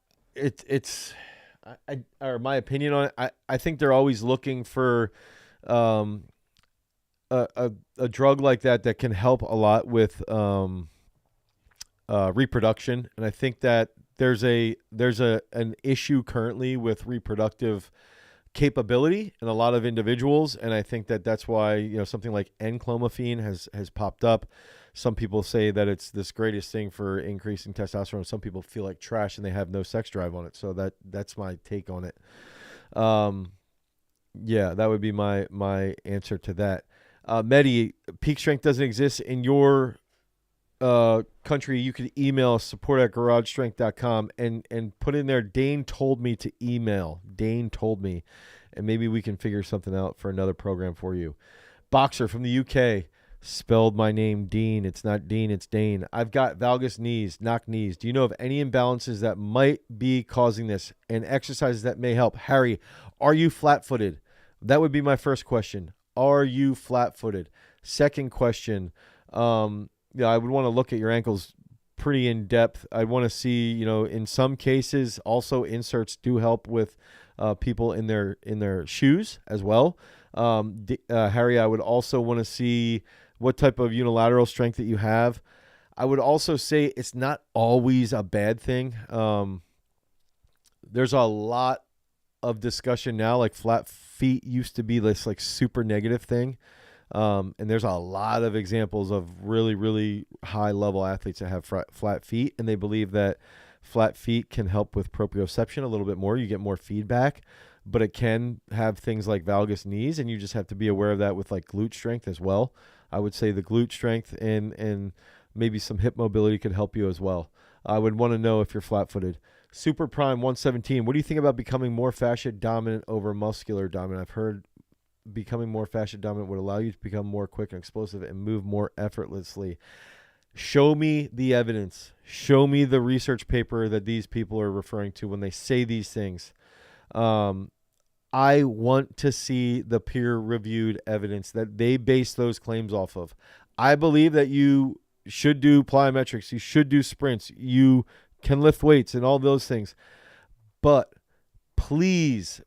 my opinion on it, I think they're always looking for a drug like that can help a lot with reproduction. And I think that there's an issue currently with reproductive capability in a lot of individuals, and I think that that's why something like enclomiphene has popped up. Some people say that it's this greatest thing for increasing testosterone. Some people feel like trash and they have no sex drive on it. So that's my take on it. Yeah, that would be my answer to that. Medi, peak strength doesn't exist in your country. You could email support@garagestrength.com and put in there, Dane told me to email. Dane told me, and maybe we can figure something out for another program for you. Boxer from the UK spelled my name Dean. It's not Dean, it's Dane. I've got valgus knees, knock knees. Do you know of any imbalances that might be causing this and exercises that may help? Harry, are you flat-footed? That would be my first question. Are you flat-footed? Second question, I would want to look at your ankles pretty in depth. I want to see, in some cases, also inserts do help with people in their shoes as well. Harry, I would also want to see what type of unilateral strength that you have. I would also say it's not always a bad thing. There's a lot of discussion now, like flat feet used to be this like super negative thing. And there's a lot of examples of really, really high level athletes that have flat feet, and they believe that flat feet can help with proprioception a little bit more. You get more feedback, but it can have things like valgus knees, and you just have to be aware of that with like glute strength as well. I would say the glute strength and maybe some hip mobility could help you as well. I would want to know if you're flat-footed. Super Prime 117, what do you think about becoming more fascia dominant over muscular dominant? I've heard becoming more fascia dominant would allow you to become more quick and explosive and move more effortlessly. Show me the evidence. Show me the research paper that these people are referring to when they say these things. I want to see the peer-reviewed evidence that they base those claims off of. I believe that you should do plyometrics. You should do sprints. You can lift weights and all those things. But please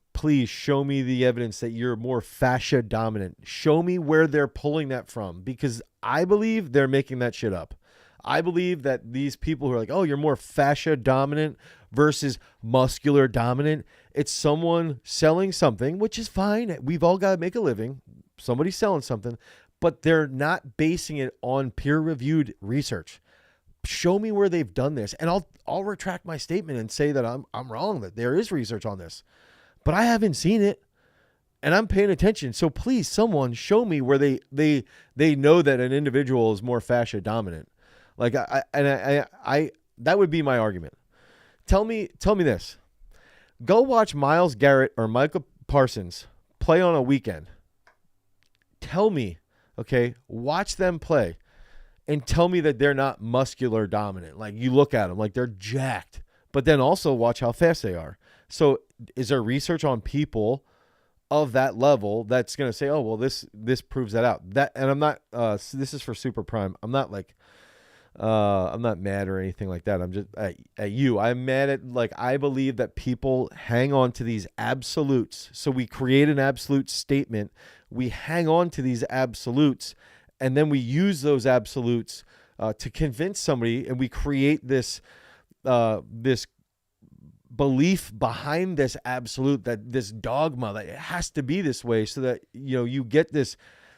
show me the evidence that you're more fascia dominant. Show me where they're pulling that from, because I believe they're making that shit up. I believe that these people who are like, oh, you're more fascia dominant versus muscular dominant, it's someone selling something, which is fine. We've all got to make a living. Somebody's selling something, but they're not basing it on peer-reviewed research. Show me where they've done this, and I'll retract my statement and say that I'm wrong, that there is research on this. But I haven't seen it, and I'm paying attention. So please, someone show me where they know that an individual is more fascia dominant. Like I that would be my argument. Tell me this. Go watch Myles Garrett or Micah Parsons play on a weekend. Tell me, okay, watch them play and tell me that they're not muscular dominant. Like, you look at them like they're jacked, but then also watch how fast they are. So is there research on people of that level that's going to say, oh, well, this proves that out? And I'm not, this is for Super Prime. I'm not like, I'm not mad or anything like that. I'm just at you. I'm mad at, like, I believe that people hang on to these absolutes. So we create an absolute statement. We hang on to these absolutes, and then we use those absolutes to convince somebody, and we create this this belief behind this absolute, that this dogma that it has to be this way, so that, you know, you get this,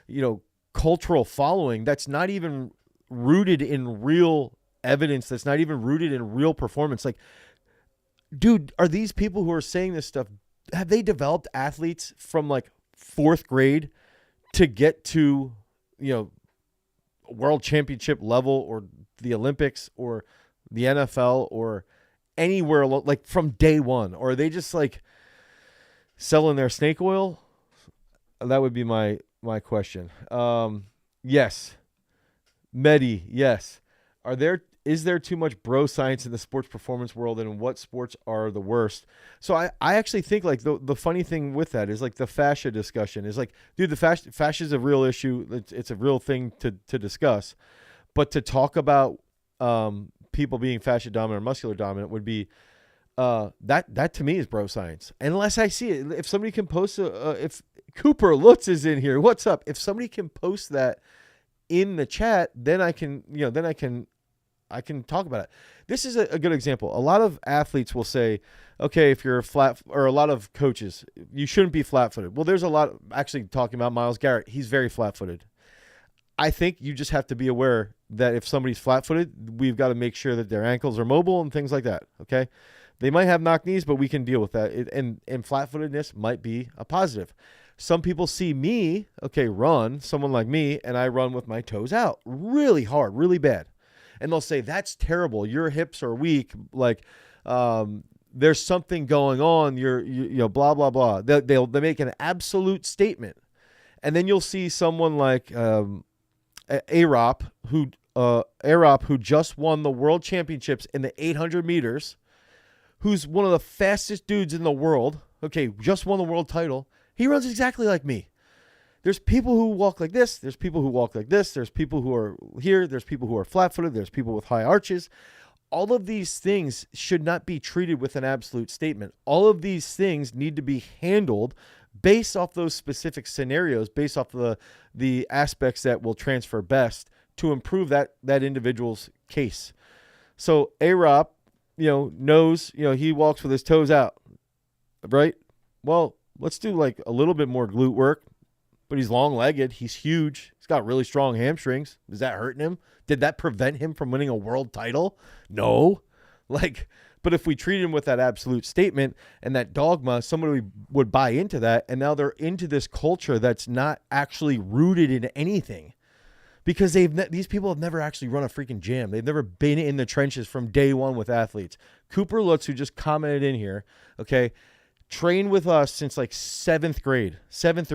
you know, cultural following that's not even rooted in real evidence, that's not even rooted in real performance. Like, dude, are these people who are saying this stuff, have they developed athletes from like 4th grade to get to, you know, world championship level or the Olympics or the NFL or anywhere, like from day one? Or are they just like selling their snake oil? That would be my question. Yes. Medi, yes. Is there too much bro science in the sports performance world, and what sports are the worst? So I actually think, like, the funny thing with that is, like, the fascia discussion is like, dude, the fascia is a real issue. It's a real thing to discuss. But to talk about people being fascia dominant or muscular dominant would be that to me is bro science. Unless I see it. If somebody can post if Cooper Lutz is in here, what's up? If somebody can post that in the chat, then I can, you know, I can talk about it. This is a good example. A lot of athletes will say, okay, if you're or a lot of coaches, you shouldn't be flat-footed. Well, there's a lot actually talking about Myles Garrett. He's very flat-footed. I think you just have to be aware that if somebody's flat-footed, we've got to make sure that their ankles are mobile and things like that. Okay. They might have knock knees, but we can deal with that. And flat-footedness might be a positive. Some people see me, okay, run, someone like me, and I run with my toes out really hard, really bad. And they'll say, that's terrible. Your hips are weak. Like, there's something going on. You know, blah, blah, blah. They make an absolute statement. And then you'll see someone like Arop, who just won the world championships in the 800 meters, who's one of the fastest dudes in the world. Okay, just won the world title. He runs exactly like me. There's people who walk like this. There's people who walk like this. There's people who are here. There's people who are flat-footed. There's people with high arches. all of these things should not be treated with an absolute statement. All of these things need to be handled based off those specific scenarios, based off the aspects that will transfer best to improve that individual's case. So A-Rob, knows, he walks with his toes out, right? Well, let's do like a little bit more glute work, but he's long-legged. He's huge. He's got really strong hamstrings. Is that hurting him? Did that prevent him from winning a world title? No. But if we treat him with that absolute statement and that dogma, somebody would buy into that. And now they're into this culture that's not actually rooted in anything. Because these people have never actually run a freaking gym. They've never been in the trenches from day one with athletes. Cooper Lutz, who just commented in here, okay, trained with us since like 7th or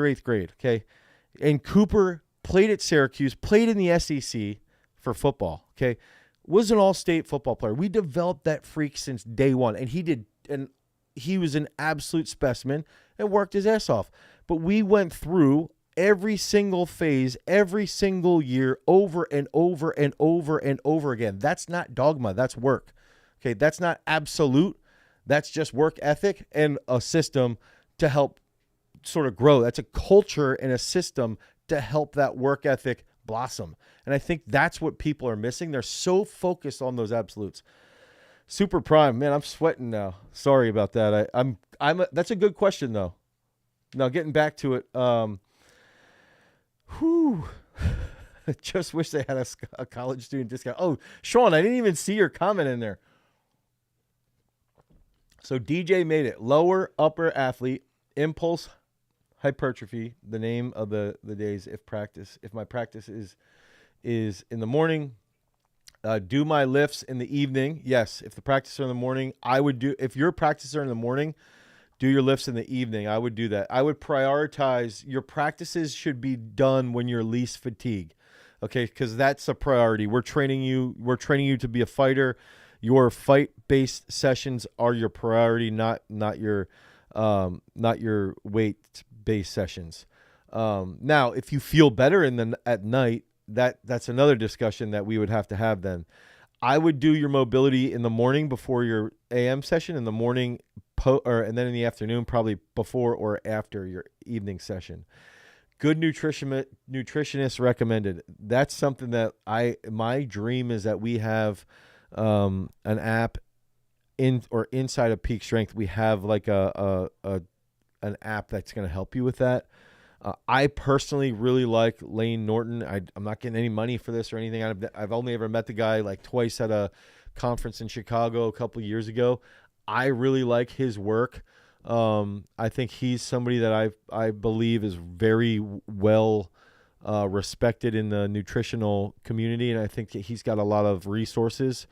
8th grade, okay? And Cooper played at Syracuse, played in the SEC for football, okay? Was an all-state football player. We developed that freak since day one, and he was an absolute specimen and worked his ass off. But we went through every single phase, every single year, over and over and over and over again. That's not dogma. That's work. Okay, that's not absolute. That's just work ethic and a system to help sort of grow. That's a culture and a system to help that work ethic blossom. And I think that's what people are missing. They're so focused on those absolutes. Super Prime, man, I'm sweating now. Sorry about that. That's a good question though. Now getting back to it, just wish they had a college student discount. Oh, Sean, I didn't even see your comment in there. So DJ made it. Lower upper athlete, impulse hypertrophy, the name of the days if my practice is in the morning, do my lifts in the evening. Yes, if the practice are in the morning, if your practices are in the morning, do your lifts in the evening. I would do that. I would prioritize your practices should be done when you're least fatigued. Okay, because that's a priority. We're training you to be a fighter. Your fight-based sessions are your priority, not your weight-based sessions. Now, if you feel better at night, that's another discussion that we would have to have then. I would do your mobility in the morning before your AM session, in the morning and then in the afternoon, probably before or after your evening session. Good nutritionist recommended. That's something that my dream is that we have an app inside of Peak Strength. We have like an app that's going to help you with that. I personally really like Lane Norton. I'm not getting any money for this or anything. I've only ever met the guy like twice at a conference in Chicago a couple years ago. I really like his work. I think he's somebody that I believe is very well respected in the nutritional community, and I think that he's got a lot of resources.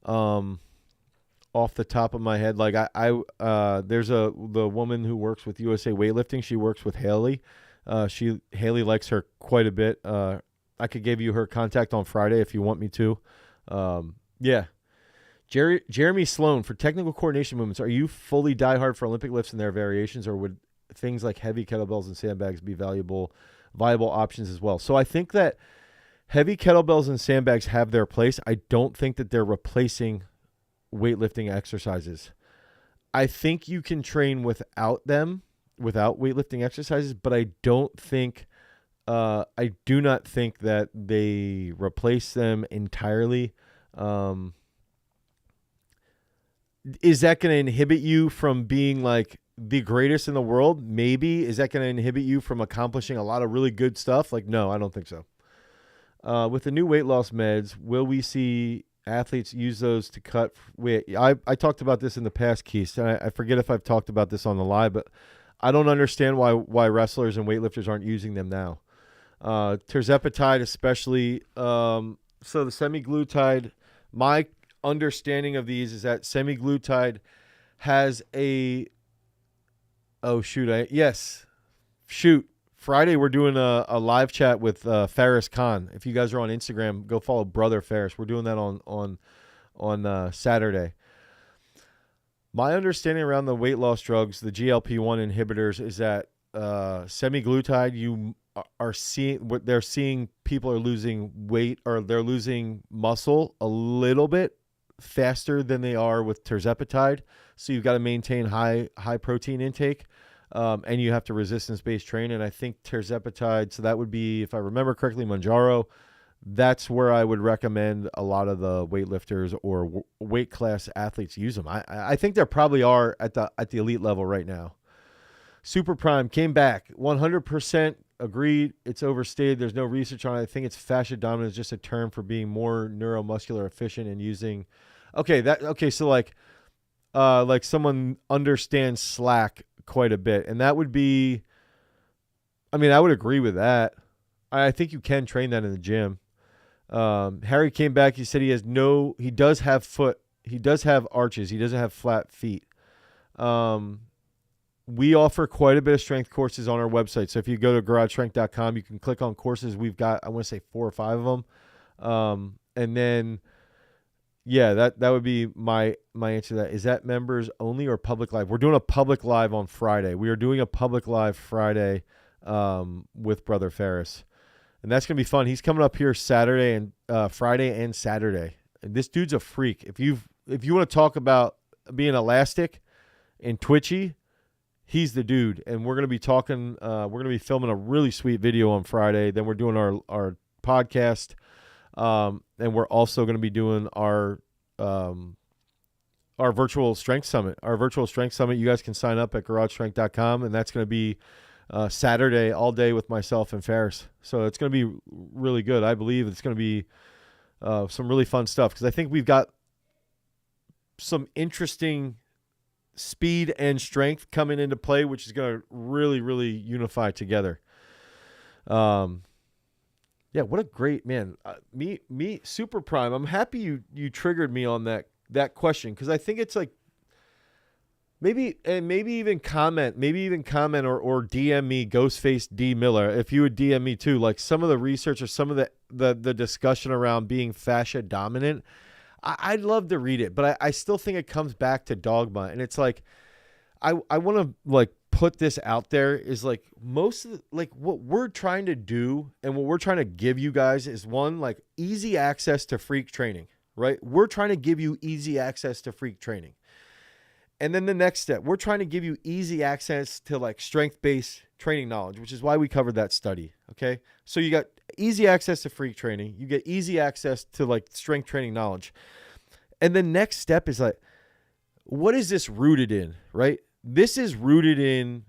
Off the top of my head, like there's the woman who works with USA Weightlifting. She works with Haley. Haley likes her quite a bit. I could give you her contact on Friday if you want me to. Yeah. Jeremy Sloan, for technical coordination movements, are you fully diehard for Olympic lifts and their variations, or would things like heavy kettlebells and sandbags be viable options as well? So I think that heavy kettlebells and sandbags have their place. I don't think that they're replacing weightlifting exercises. I think you can train without them, without weightlifting exercises, but I do not think that they replace them entirely. Is that going to inhibit you from being like the greatest in the world? Maybe. Is that going to inhibit you from accomplishing a lot of really good stuff? Like, no, I don't think so. With the new weight loss meds, will we see athletes use those to cut weight? I talked about this in the past, Keith, and I forget if I've talked about this on the live, but I don't understand why wrestlers and weightlifters aren't using them now. Tirzepatide especially. So the semaglutide, my understanding of these is that semaglutide has Friday we're doing a live chat with Ferris Khan. If you guys are on Instagram, go follow Brother Ferris. We're doing that on Saturday. My understanding around the weight loss drugs, the GLP-1 inhibitors, is that semaglutide, they're seeing people are losing weight or they're losing muscle a little bit faster than they are with tirzepatide. So you've got to maintain high protein intake, and you have to resistance-based train. And I think tirzepatide, so that would be, if I remember correctly, Mounjaro. That's where I would recommend a lot of the weightlifters or weight class athletes use them. I think there probably are at the elite level right now. Super Prime came back 100%. Agreed. It's overstated. There's no research on it. I think it's fascia dominant is just a term for being more neuromuscular efficient and using. So like someone understands slack quite a bit, and that would be. I mean, I would agree with that. I think you can train that in the gym. Harry came back. He said he does have arches. He doesn't have flat feet. We offer quite a bit of strength courses on our website. So if you go to garagestrength.com, you can click on courses. We've got, I want to say 4 or 5 of them. And then, yeah, that would be my answer to that. Is that members only or public live? We're doing a public live on Friday. We are doing a public live Friday with Brother Ferris. And that's going to be fun. He's coming up here Saturday and Friday and Saturday. And this dude's a freak. If you want to talk about being elastic and twitchy, he's the dude. And we're going to be talking, we're going to be filming a really sweet video on Friday. Then we're doing our podcast. And we're also going to be doing our virtual strength summit. Our virtual strength summit, you guys can sign up at garagestrength.com, and that's going to be Saturday all day with myself and Ferris. So it's going to be really good. I believe it's going to be some really fun stuff because I think we've got some interesting speed and strength coming into play, which is going to really, really unify together. Yeah, what a great man. Me, Super Prime. I'm happy you triggered me on that question because I think it's like maybe even comment or DM me Ghostface D Miller if you would DM me too. Like some of the research or some of the discussion around being fascia dominant. I'd love to read it, but I still think it comes back to dogma. And it's like, I want to like put this out there is like most of what we're trying to do and what we're trying to give you guys is one, like easy access to freak training, right? We're trying to give you easy access to freak training. And then the next step, we're trying to give you easy access to like strength-based training knowledge, which is why we covered that study. Okay. So you got easy access to freak training. You get easy access to like strength training knowledge. And the next step is like, what is this rooted in, right? This is rooted in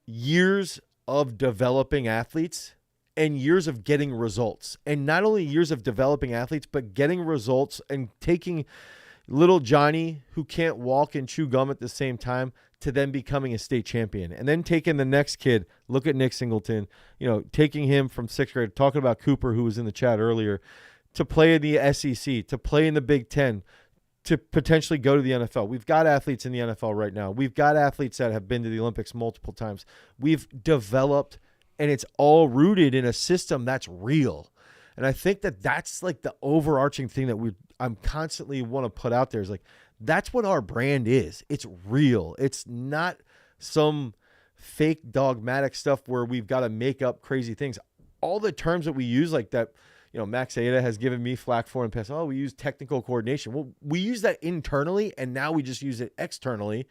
years of developing athletes and years of getting results. And not only years of developing athletes, but getting results and taking little Johnny who can't walk and chew gum at the same time to then becoming a state champion, and then taking the next kid, look at Nick Singleton, taking him from 6th grade, talking about Cooper, who was in the chat earlier, to play in the SEC, to play in the Big Ten, to potentially go to the NFL. We've got athletes in the NFL right now. We've got athletes that have been to the Olympics multiple times. We've developed, and it's all rooted in a system that's real. And I think that's like the overarching thing that I'm constantly want to put out there is like, that's what our brand is. It's real. It's not some fake dogmatic stuff where we've got to make up crazy things. All the terms that we use like that, Max Ada has given me flack for in the past. Oh, we use technical coordination. Well, we use that internally, and now we just use it externally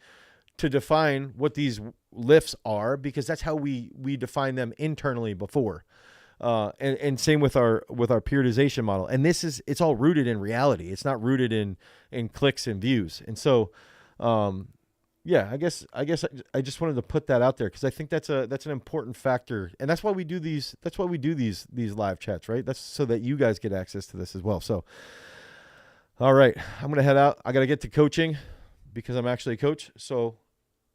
to define what these lifts are, because that's how we define them internally before. And same with our periodization model. And it's all rooted in reality. It's not rooted in clicks and views. And so, yeah, I guess I just wanted to put that out there because I think that's an important factor. And that's why we do these live chats, right? That's so that you guys get access to this as well. So, all right, I'm going to head out. I got to get to coaching because I'm actually a coach. So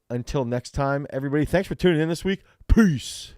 until next time, everybody, thanks for tuning in this week. Peace.